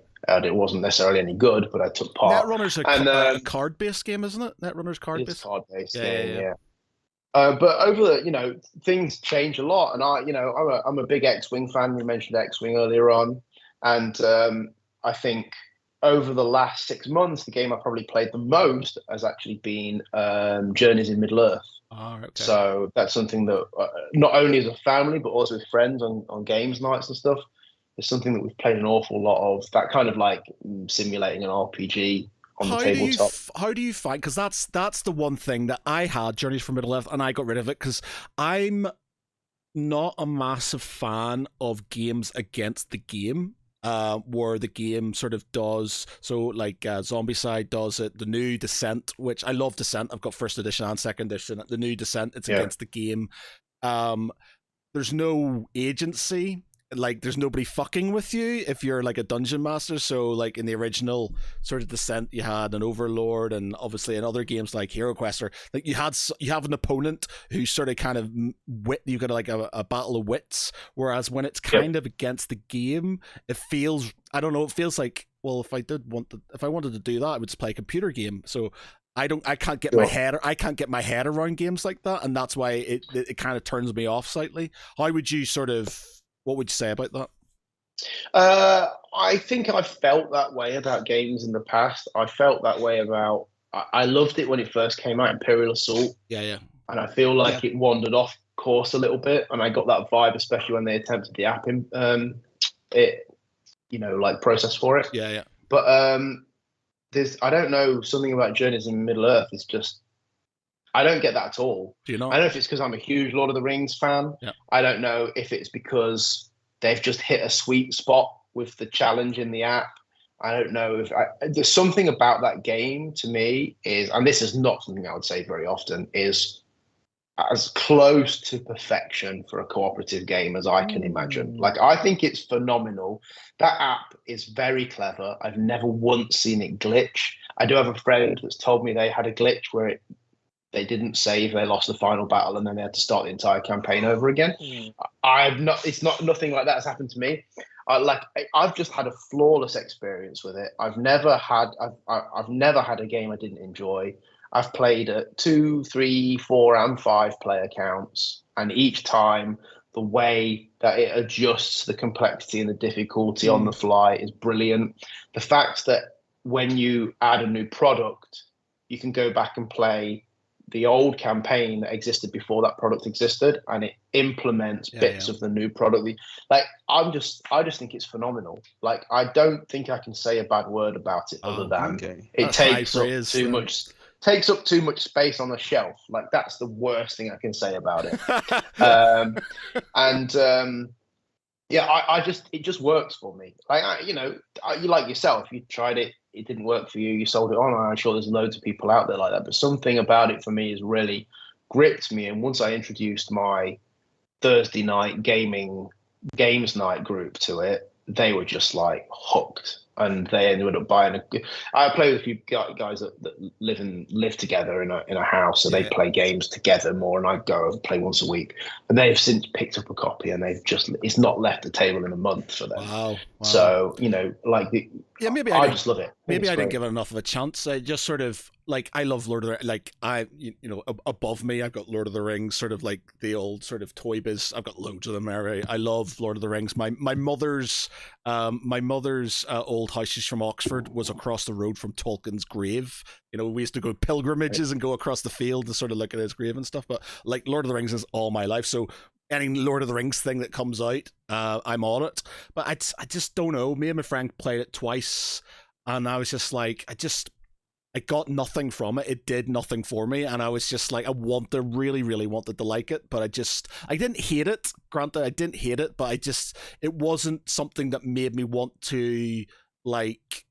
it wasn't necessarily any good, but I took part. Netrunner's a card-based game, isn't it? Netrunner's card-based. It's card-based game, yeah. But over things change a lot, and I'm a big X-Wing fan. We mentioned X-Wing earlier on, and I think over the last 6 months, the game I probably played the most has actually been Journeys in Middle-earth. Oh, okay. So that's something that not only as a family, but also with friends on games nights and stuff. It's something that we've played an awful lot of. That kind of like simulating an RPG on the tabletop. How do you find? Because that's the one thing that I had, Journeys from Middle-earth, and I got rid of it because I'm not a massive fan of games against the game. Where the game sort of does, so like Zombicide does it, the new Descent, which I love Descent, I've got first edition and second edition, the new Descent, it's against the game. There's no agency, like there's nobody fucking with you if you're like a dungeon master. So like in the original sort of Descent, you had an overlord, and obviously in other games like Hero Quest, or like you have an opponent who's sort of kind of you got like a battle of wits. Whereas when it's kind of against the game, it feels, I don't know, it feels like, well, if I wanted to do that, I would just play a computer game. So I can't get my head around games like that, and that's why it kind of turns me off slightly. What would you say about that? I think I've felt that way about games in the past. I felt that way about I loved it when it first came out, Imperial Assault, Yeah. and I feel like it wandered off course a little bit, and I got that vibe, especially when they attempted the app in it, like process for it. Yeah. But I don't know, something about Journeys in Middle Earth is just, I don't get that at all. Do you know? I don't know if it's because I'm a huge Lord of the Rings fan. Yeah. I don't know if it's because they've just hit a sweet spot with the challenge in the app. I don't know if there's something about that game to me is, and this is not something I would say very often, is as close to perfection for a cooperative game as I can imagine. Like, I think it's phenomenal. That app is very clever. I've never once seen it glitch. I do have a friend that's told me they had a glitch where they didn't save, they lost the final battle, and then they had to start the entire campaign over again. It's nothing like that has happened to me. I've just had a flawless experience with it. I've never had a game I didn't enjoy. I've played at 2, 3, 4, and 5 player counts, and each time the way that it adjusts the complexity and the difficulty on the fly is brilliant. The fact that when you add a new product, you can go back and play the old campaign that existed before that product existed, and it implements bits of the new product. Like, I just think it's phenomenal. Like, I don't think I can say a bad word about it other than it takes up too much space on the shelf. Like, that's the worst thing I can say about it. It just works for me. Like, you like yourself, you tried it, it didn't work for you, you sold it on. I'm sure there's loads of people out there like that, but something about it for me has really gripped me. And once I introduced my Thursday night games night group to it, they were just like hooked, and they ended up buying I play with a few guys that live together in a house, so they play games together more, and I go and play once a week, and they've since picked up a copy, and it's not left the table in a month for them. Wow. So maybe I just love it. Maybe I didn't give it enough of a chance. I just sort of, like, I love Lord of the, like, above me I've got Lord of the Rings, sort of like the old sort of toy biz. I've got loads of them. I love Lord of the Rings. My mother's old house, she's from Oxford, was across the road from Tolkien's grave. We used to go pilgrimages and go across the field to sort of look at his grave and stuff. But like, Lord of the Rings is all my life, so any Lord of the Rings thing that comes out, I'm on it. But I just don't know. Me and my friend played it twice, and I was just like, I got nothing from it. It did nothing for me, and I was just like, really, really wanted to like it, but I didn't hate it. Granted, I didn't hate it, but it wasn't something that made me want to, like,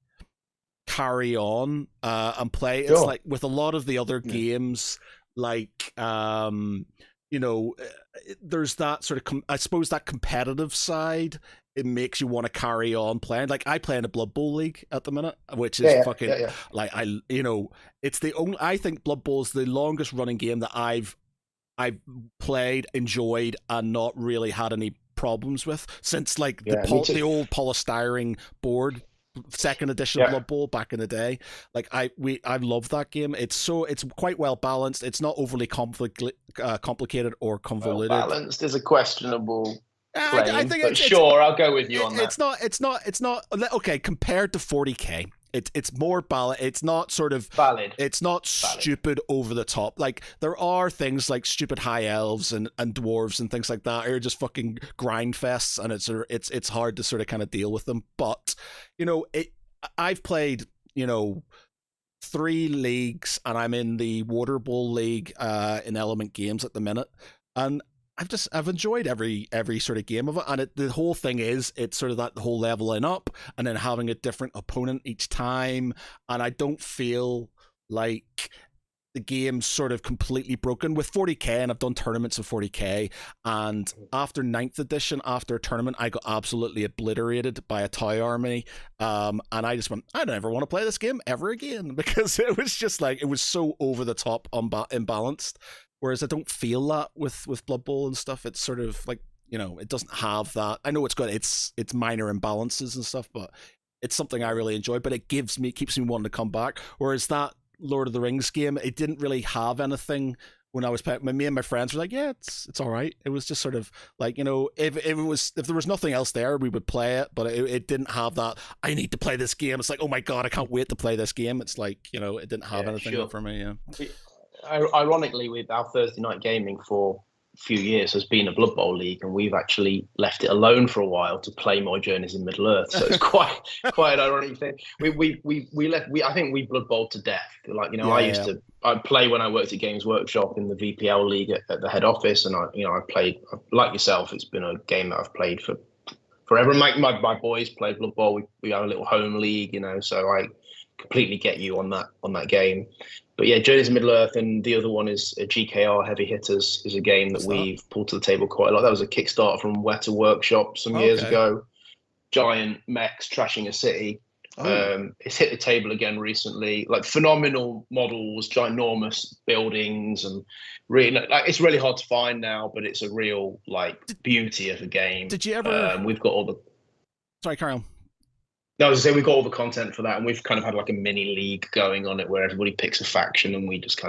carry on and play. It's like with a lot of the other games, like, there's that sort of, I suppose, that competitive side. It makes you want to carry on playing. Like, I play in a Blood Bowl league at the minute, which is like, it's the only, I think Blood Bowl is the longest running game that I've played, enjoyed, and not really had any problems with since, like, the old polystyrene board, second edition of Blood Bowl back in the day. Like, I love that game. It's quite well balanced. It's not overly complicated or convoluted. Well, balanced is a questionable claim, I think but sure, I'll go with you on that. It's not okay compared to 40K. It's more balanced. It's not sort of valid. It's not stupid over the top. Like, there are things like stupid high elves and dwarves and things like that are just fucking grind fests, and it's hard to sort of kind of deal with them. But I've played 3 leagues, and I'm in the Water Bowl league in Element Games at the minute, and I've enjoyed every sort of game of it, and the whole thing is, it's sort of that whole leveling up and then having a different opponent each time, and I don't feel like the game's sort of completely broken with 40K, and I've done tournaments of 40K, and after 9th edition, after a tournament, I got absolutely obliterated by a Tau army, and I just went, I don't ever want to play this game ever again, because it was just like, it was so over the top, imbalanced. Whereas I don't feel that with Blood Bowl and stuff. It's sort of like, it doesn't have that. I know it's got its minor imbalances and stuff, but it's something I really enjoy. But it keeps me wanting to come back. Whereas that Lord of the Rings game, it didn't really have anything when I was playing, me and my friends were like, yeah, it's all right. It was just sort of like, you know, if there was nothing else there, we would play it, but it didn't have that, I need to play this game. It's like, oh my God, I can't wait to play this game. It's like, you know, it didn't have anything for me. Yeah. Ironically, with our Thursday night gaming for few years has been a Blood Bowl league, and we've actually left it alone for a while to play more Journeys in Middle Earth. So it's quite an ironic thing. I think we Blood Bowl to death. Like, you know, I'd play when I worked at Games Workshop in the VPL league at the head office, and I played like yourself. It's been a game that I've played for forever. My boys play Blood Bowl. We have a little home league, you know, so I completely get you on that game. But yeah, Journeys in Middle Earth, and the other one is GKR Heavy Hitters, is a game that we've pulled to the table quite a lot. That was a Kickstarter from Weta Workshop some years ago. Giant mechs trashing a city. It's hit the table again recently. Like phenomenal models, ginormous buildings, and really, like, it's really hard to find now, but it's a real like beauty of a game. Did you ever? We've got all the. Sorry, carry on. No, I was going to say, we've got all the content for that, and we've kind of had like a mini league going on it where everybody picks a faction, and we just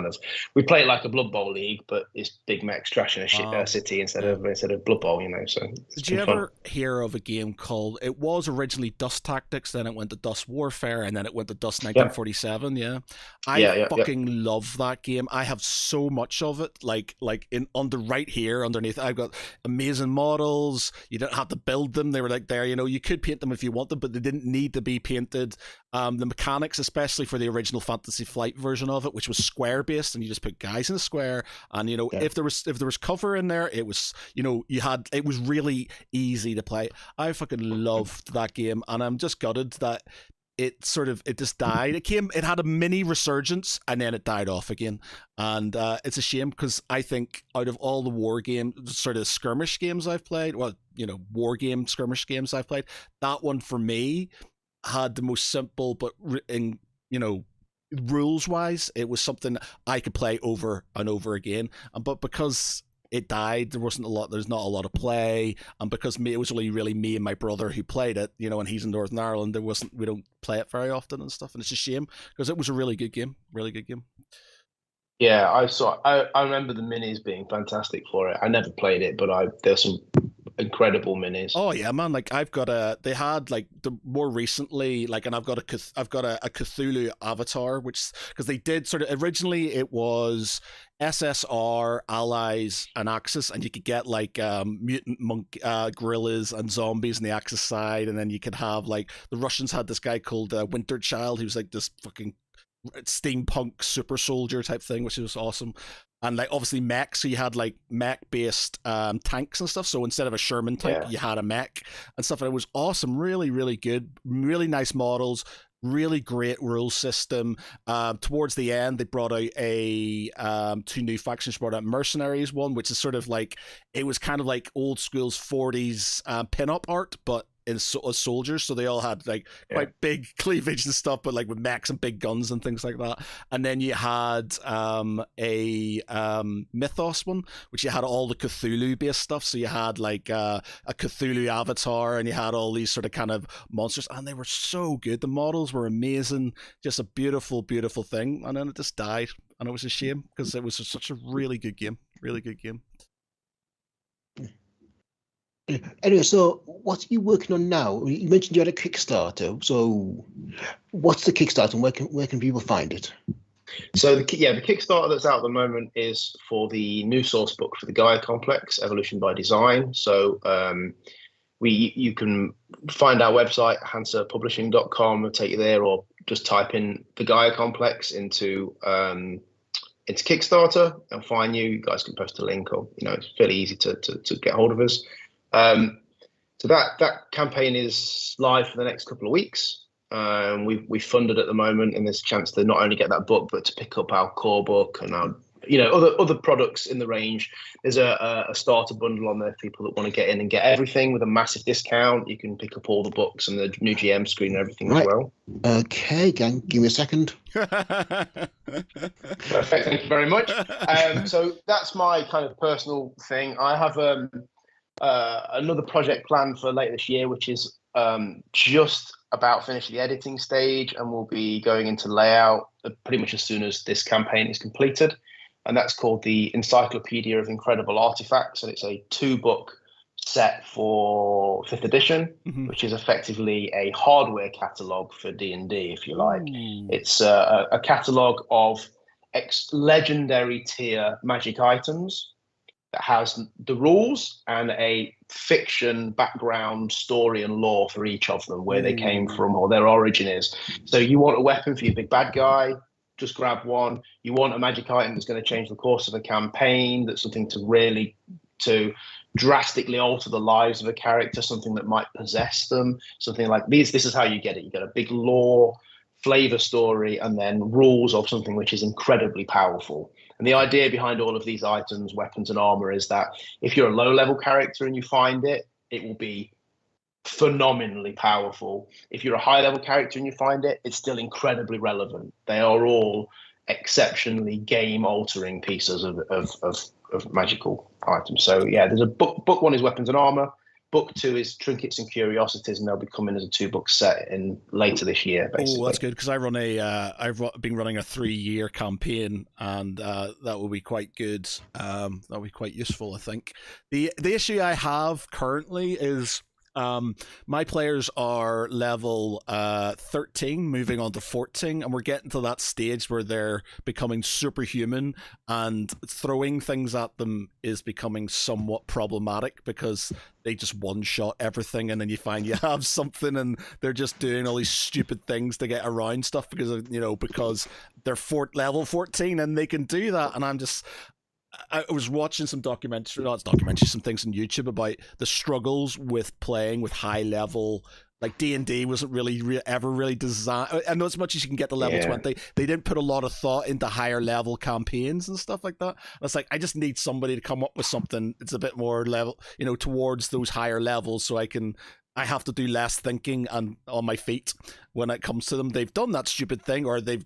we play it like a Blood Bowl league, but it's big mechs trashing a city instead of Blood Bowl, you know. So did you ever hear of a game called? It was originally Dust Tactics, then it went to Dust Warfare, and then it went to Dust 1947. Yeah, I fucking love that game. I have so much of it. Like on the right here underneath, I've got amazing models. You don't have to build them; they were like there. You know, you could paint them if you wanted, but they didn't need to be painted. The mechanics, especially for the original Fantasy Flight version of it, which was square based, and you just put guys in a square, and you know, if there was cover in there, it was, you know, it was really easy to play. I fucking loved that game, and I'm just gutted that it just died. It had a mini resurgence, and then it died off again, and it's a shame, because I think out of all the war games, sort of skirmish games I've played, well, you know, war game skirmish games I've played, that one for me had the most simple, but in, you know, rules wise, it was something I could play over and over again. But because it died, there's not a lot of play, and because it was only really me and my brother who played it, you know, and he's in Northern Ireland, we don't play it very often and stuff, and it's a shame, because it was a really good game. Yeah, I remember the minis being fantastic for it. I never played it, but there's some incredible minis. Oh yeah, man! Like they had like more recently, like, and I've got a Cthulhu avatar, which, because they did sort of originally, it was SSR, allies, and Axis, and you could get like mutant monk gorillas and zombies on the Axis side, and then you could have like the Russians had this guy called Winter Child, who was like this fucking steampunk super soldier type thing, which was awesome. And like obviously mech, so you had like mech based tanks and stuff, so instead of a Sherman tank, you had a mech and stuff, and it was awesome. Really, really good, really nice models, really great rule system. Towards the end, they brought out a two new factions. Brought out Mercenaries one, which is sort of like, it was kind of like old school's 40s pin-up art, but as soldiers, so they all had like quite big cleavage and stuff, but like with mechs and big guns and things like that. And then you had a Mythos one, which you had all the Cthulhu based stuff, so you had like a Cthulhu avatar, and you had all these sort of kind of monsters, and they were so good. The models were amazing, just a beautiful thing. And then it just died, and it was a shame, because it was such a really good game. Anyway, so what are you working on now? You mentioned you had a Kickstarter. So what's the Kickstarter, and where can people find it? So the Kickstarter that's out at the moment is for the new source book for the Gaia Complex, Evolution by Design. So you can find our website, hansorpublishing.com, and take you there, or just type in the Gaia Complex into Kickstarter and find you. You guys can post a link, or, you know, it's fairly easy to get hold of us. So that campaign is live for the next couple of weeks. We funded at the moment, and there's a chance to not only get that book, but to pick up our core book and our, you know, other products in the range. There's a starter bundle on there for people that want to get in and get everything with a massive discount. You can pick up all the books and the new GM screen and everything as well. Okay, gang, give me a second. Perfect, thank you very much. So that's my kind of personal thing. I have another project planned for later this year, which is just about finishing the editing stage, and we'll be going into layout pretty much as soon as this campaign is completed. and that's called the Encyclopedia of Incredible Artifacts, and it's a 2-book set for 5th edition, which is effectively a hardware catalog for D&D, if you like. It's a catalog of legendary tier magic items that has the rules and a fiction background story and lore for each of them, where they came from or their origin is. So you want a weapon for your big bad guy, just grab one. You want a magic item that's going to change the course of a campaign, that's something to drastically alter the lives of a character, something that might possess them, something like these. This is how you get it. You get a big lore, flavor story, and then rules of something which is incredibly powerful. And the idea behind all of these items, weapons and armor, is that if you're a low-level character and you find it, it will be phenomenally powerful. If you're a high-level character and you find it, it's still incredibly relevant. They are all exceptionally game-altering pieces of magical items. So yeah, there's a book 1 is weapons and armor. Book 2 is trinkets and curiosities, and they'll be coming as a 2-book set in later this year. Basically. Oh, that's good, because I run I've been running a 3-year campaign, and that will be quite good. That'll be quite useful, I think. The issue I have currently is my players are level 13, moving on to 14, and we're getting to that stage where they're becoming superhuman, and throwing things at them is becoming somewhat problematic because they just one-shot everything, and then you find you have something and they're just doing all these stupid things to get around stuff because they're level 14 and they can do that. And I was watching some some things on YouTube about the struggles with playing with high level. Like D&D wasn't really ever really designed. I know as much as you can get to level 20, they didn't put a lot of thought into higher level campaigns and stuff like that. And it's like, I just need somebody to come up with something that's a bit more level, towards those higher levels, so I have to do less thinking and on my feet when it comes to them. They've done that stupid thing, or they've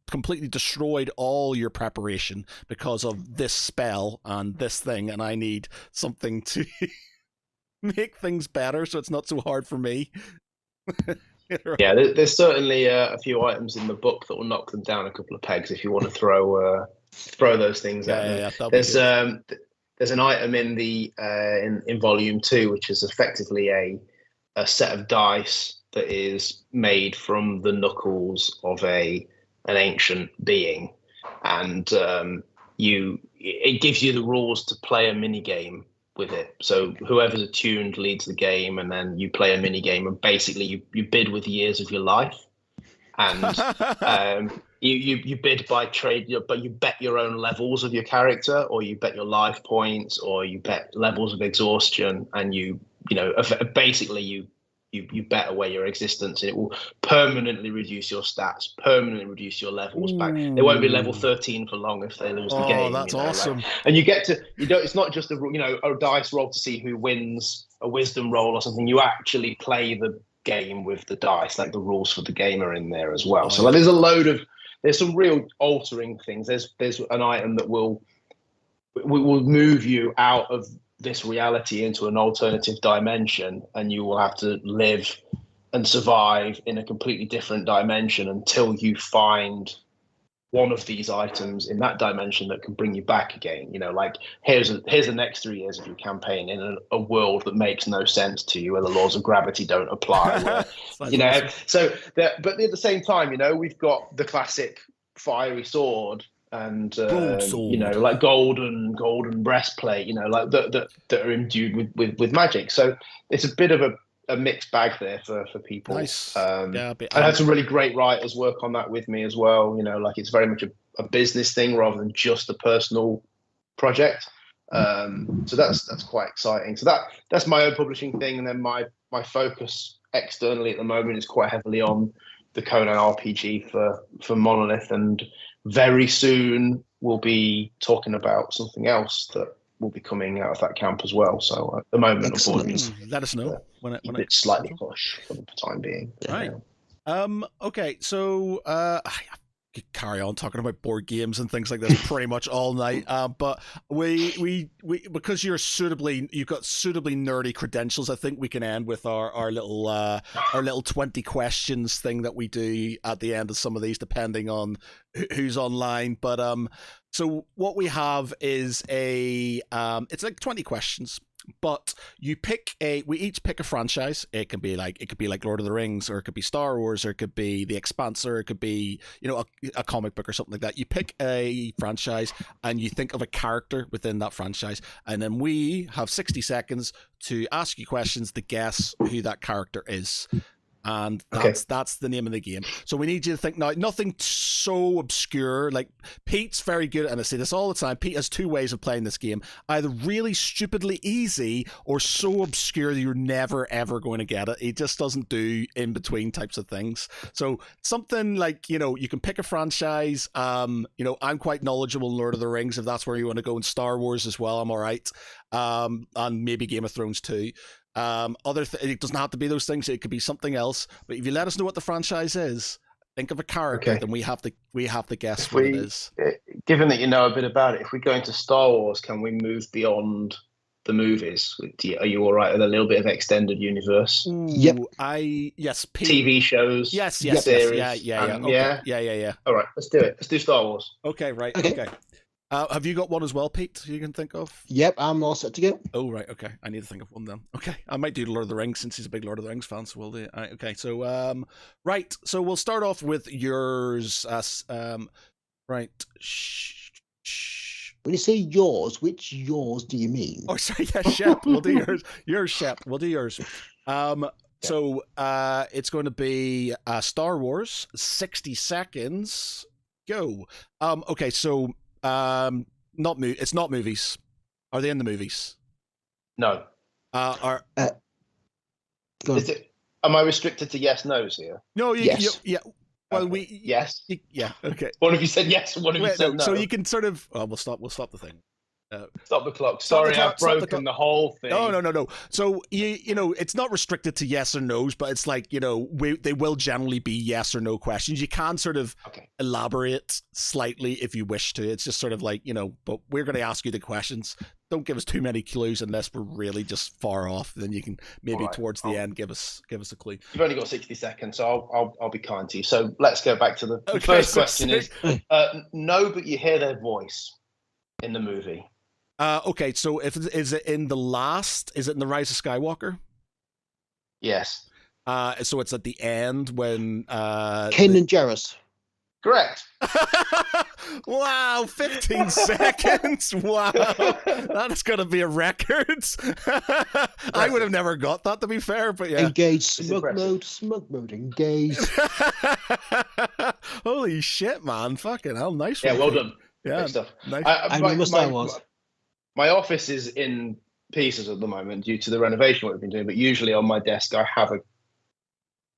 completely destroyed all your preparation because of this spell and this thing, and I need something to make things better so it's not so hard for me. Yeah, there's certainly a few items in the book that will knock them down a couple of pegs if you want to throw those things at them. Yeah, there's an item in the in volume 2 which is effectively a set of dice that is made from the knuckles of an ancient being, and it gives you the rules to play a mini game with it. So whoever's attuned leads the game, and then you play a mini game, and basically you bid with years of your life, and you bid by trade, but you bet your own levels of your character, or you bet your life points, or you bet levels of exhaustion, and basically you bet away your existence, and it will permanently reduce your stats, permanently reduce your levels back. They won't be level 13 for long if they lose the game. Oh, that's awesome. And you get to, it's not just a dice roll to see who wins, a wisdom roll or something. You actually play the game with the dice, like the rules for the game are in there as well. So there's some real altering things. There's an item that will move you out of this reality into an alternative dimension, and you will have to live and survive in a completely different dimension until you find one of these items in that dimension that can bring you back again. Like here's the next 3 years of your campaign in a world that makes no sense to you, where the laws of gravity don't apply. Awesome. So but at the same time, we've got the classic fiery sword and like golden breastplate, like that are imbued with magic. So it's a bit of a mixed bag there for people. Nice. I had some really great writers work on that with me as well. Like it's very much a business thing rather than just a personal project. So that's quite exciting. So that's my own publishing thing, and then my focus externally at the moment is quite heavily on the Conan RPG for Monolith, and very soon we'll be talking about something else that will be coming out of that camp as well. So at the moment, unfortunately, let us know when it's slightly push for the time being. Right. Okay. So I could carry on talking about board games and things like this pretty much all night. But we because you've got suitably nerdy credentials, I think we can end with our little 20 questions thing that we do at the end of some of these, depending on who's online. But so what we have is it's like 20 questions. But we each pick a franchise. It could be like Lord of the Rings, or it could be Star Wars, or it could be The Expanse, or it could be a comic book or something like that. You pick a franchise and you think of a character within that franchise, and then we have 60 seconds to ask you questions to guess who that character is. And that's the name of the game. So we need you to think now, nothing so obscure. Like, Pete's very good, and I say this all the time, Pete has two ways of playing this game. Either really stupidly easy, or so obscure that you're never, ever going to get it. He just doesn't do in-between types of things. So something like, you can pick a franchise. I'm quite knowledgeable in Lord of the Rings, if that's where you want to go, in Star Wars as well, I'm all right. And maybe Game of Thrones too. It doesn't have to be those things. It could be something else. But if you let us know what the franchise is, think of a character, then we have to guess what it is. Given that you know a bit about it, if we go into Star Wars, can we move beyond the movies? Are you all right with a little bit of extended universe? Yep. Yes. TV shows. Yes. Series, Yeah. All right, let's do it. Let's do Star Wars. Okay. Right. Okay. Have you got one as well, Pete, you can think of? Yep, I'm all set to go. Oh, right, okay. I need to think of one then. Okay, I might do Lord of the Rings, since he's a big Lord of the Rings fan, so we'll do. Okay, so, right, so we'll start off with yours. Right. When you say yours, which yours do you mean? Oh, sorry, yeah, Shep. We'll do yours. Yours, Shep. We'll do yours. So, it's going to be Star Wars, 60 seconds, go. Okay, so... it's not movies. Are they in the movies? No. Is it? Am I restricted to yes, no's here? No. Yes. Yeah. Well, yes. Yeah. Okay. One of you said yes. One of you said no. So you can sort of. Oh, we'll stop the thing. Stop the clock. Sorry, I've broken the whole thing. No. So it's not restricted to yes or no's, but it's like they will generally be yes or no questions. You can sort of elaborate slightly if you wish to. It's just sort of like but we're going to ask you the questions. Don't give us too many clues unless we're really just far off. Then you can maybe towards the end give us a clue. You've only got 60 seconds, so I'll be kind to you. So let's go back to the first question. Is no, but you hear their voice in the movie. Okay, so is it in the Rise of Skywalker? Yes. So it's at the end when Kanan Jarrus. Correct. Wow, 15 seconds. Wow. That's going to be a record. I would have never got that, to be fair, but yeah. Engage smug mode, engage. Holy shit, man. Fucking hell, nice. Yeah, well done. Yeah, great stuff. Nice. My office is in pieces at the moment due to the renovation we've been doing, but usually on my desk I have a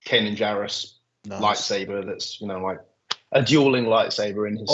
Kanan Jarrus lightsaber that's like a dueling lightsaber in his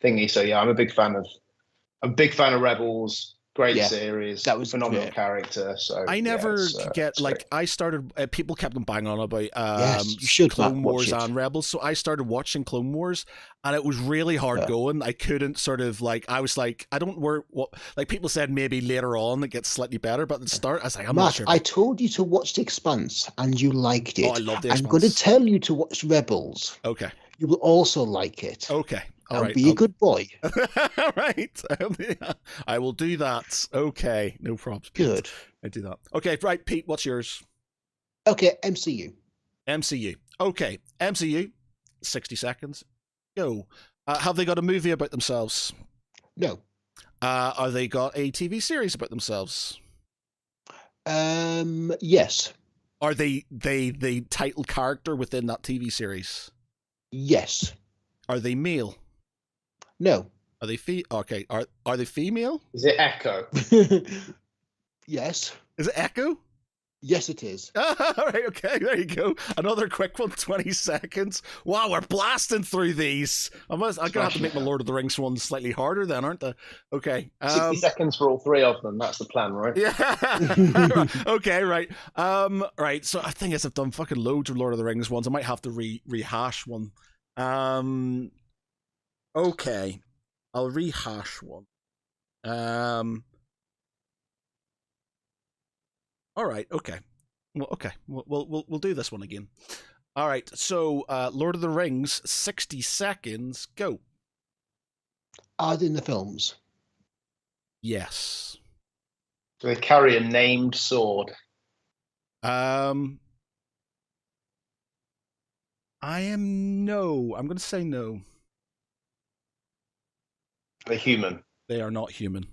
thingy. So yeah, I'm a big fan of Rebels. Great series. That was phenomenal character. So I never get I started. People kept on banging on about you should Clone Wars and Rebels, so I started watching Clone Wars, and it was really hard going. I couldn't sort of I was like, I don't work. What people said maybe later on it gets slightly better, but at the start I was like, I'm not sure. I told you to watch The Expanse, and you liked it. Oh, I love The Expanse. I'm going to tell you to watch Rebels. Okay. You will also like it. Okay. All right. Be a good boy. All right. I will do that. Okay. No problems. Good. I do that. Okay. Right. Pete, what's yours? Okay. MCU. Okay. MCU. 60 seconds. Go. Have they got a movie about themselves? No. Are they got a TV series about themselves? Yes. Are they the title character within that TV series? Yes. Are they male? No. Are they Okay. Are they female? Is it Echo? Yes. Is it Echo? Yes, it is. All right. Okay. There you go. Another quick one. 20 seconds. Wow, we're blasting through these. I'm gonna have to make my Lord of the Rings one slightly harder, then, aren't I? Okay. 60 seconds for all three of them. That's the plan, right? Yeah. Okay. Right. Right. So I think as I've done fucking loads of Lord of the Rings ones, I might have to rehash one. Okay, I'll rehash one. All right. Okay. Well, okay. We'll do this one again. All right. So, Lord of the Rings, 60 seconds. Go. Are they in the films? Yes. Do they carry a named sword? I am no. I'm going to say no. Are they human? They are not human.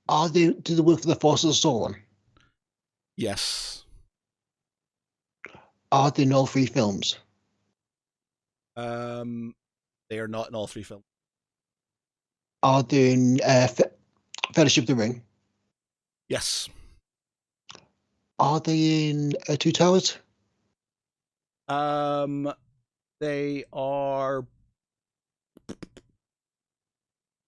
Are they? Do they work for the Force of Sauron? Yes. Are they in all three films? They are not in all three films. Are they in Fellowship of the Ring? Yes. Are they in Two Towers? They are.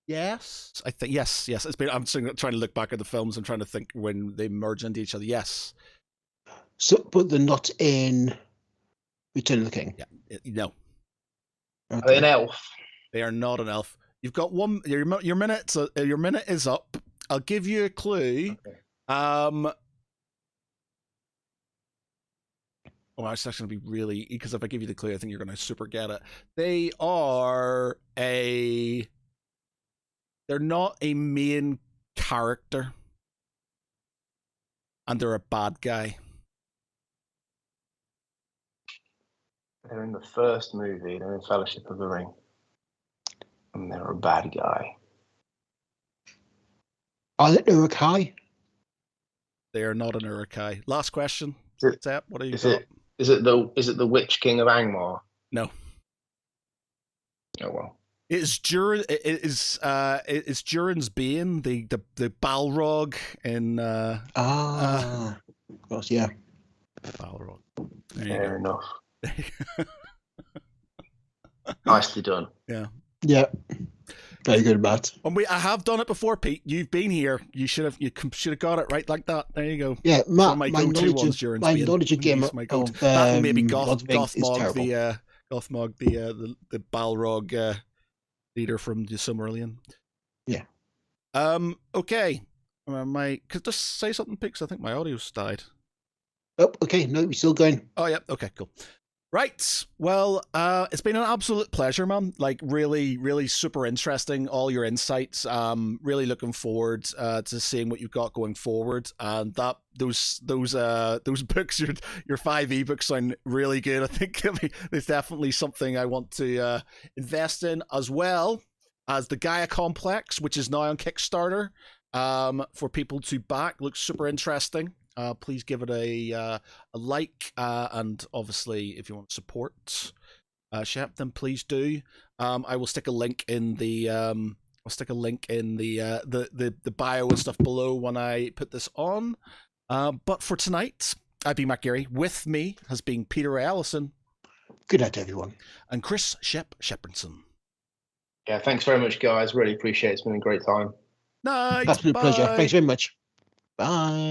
Yes, I think yes. It's been. I'm trying to look back at the films and trying to think when they merge into each other. Yes. So, but they're not in Return of the King. Yeah. No, Are they an elf? they are not an elf. You've got one. Your minute. Your minute is up. I'll give you a clue. Okay. Oh, it's actually going to be really, because if I give you the clue, I think you're going to super get it. They are a. They're not a main character, and they're a bad guy. They're in the first movie. They're in Fellowship of the Ring, and they're a bad guy. Are they Uruk-hai? They are not an Uruk-hai. Last question. Sep, what do you Is got? Is it the Witch King of Angmar? No. Oh well. It's Durin's Bane, the Balrog in Of course, yeah. Balrog. Fair enough. Nicely done. Yeah. Yeah. Very good, Matt. And I have done it before, Pete. You've been here. You should have got it right like that. There you go. Yeah, Matt. My knowledge of game of that and maybe Gothmog the Balrog leader from the Silmarillion. Yeah. Okay. Could just say something, Pix? I think my audio's died. Oh, okay. No, we're still going. Oh, yeah. Okay, cool. Right. Well, it's been an absolute pleasure, man. Like, really, really super interesting. All your insights. Really looking forward to seeing what you've got going forward. And that those books, your 5 ebooks sound really good. I think there's definitely something I want to invest in, as well as the Gaia Complex, which is now on Kickstarter. For people to back. Looks super interesting. Please give it a like, and obviously, if you want to support Shep, then please do. I will stick a link in the the bio and stuff below when I put this on. But for tonight, I've been Matt Geary. With me has been Peter Ray Allison. Good night, everyone. And Chris Shep Shepperson. Yeah, thanks very much, guys. Really appreciate it. It's been a great time. Night. Absolute Bye. pleasure. Thanks very much. Bye.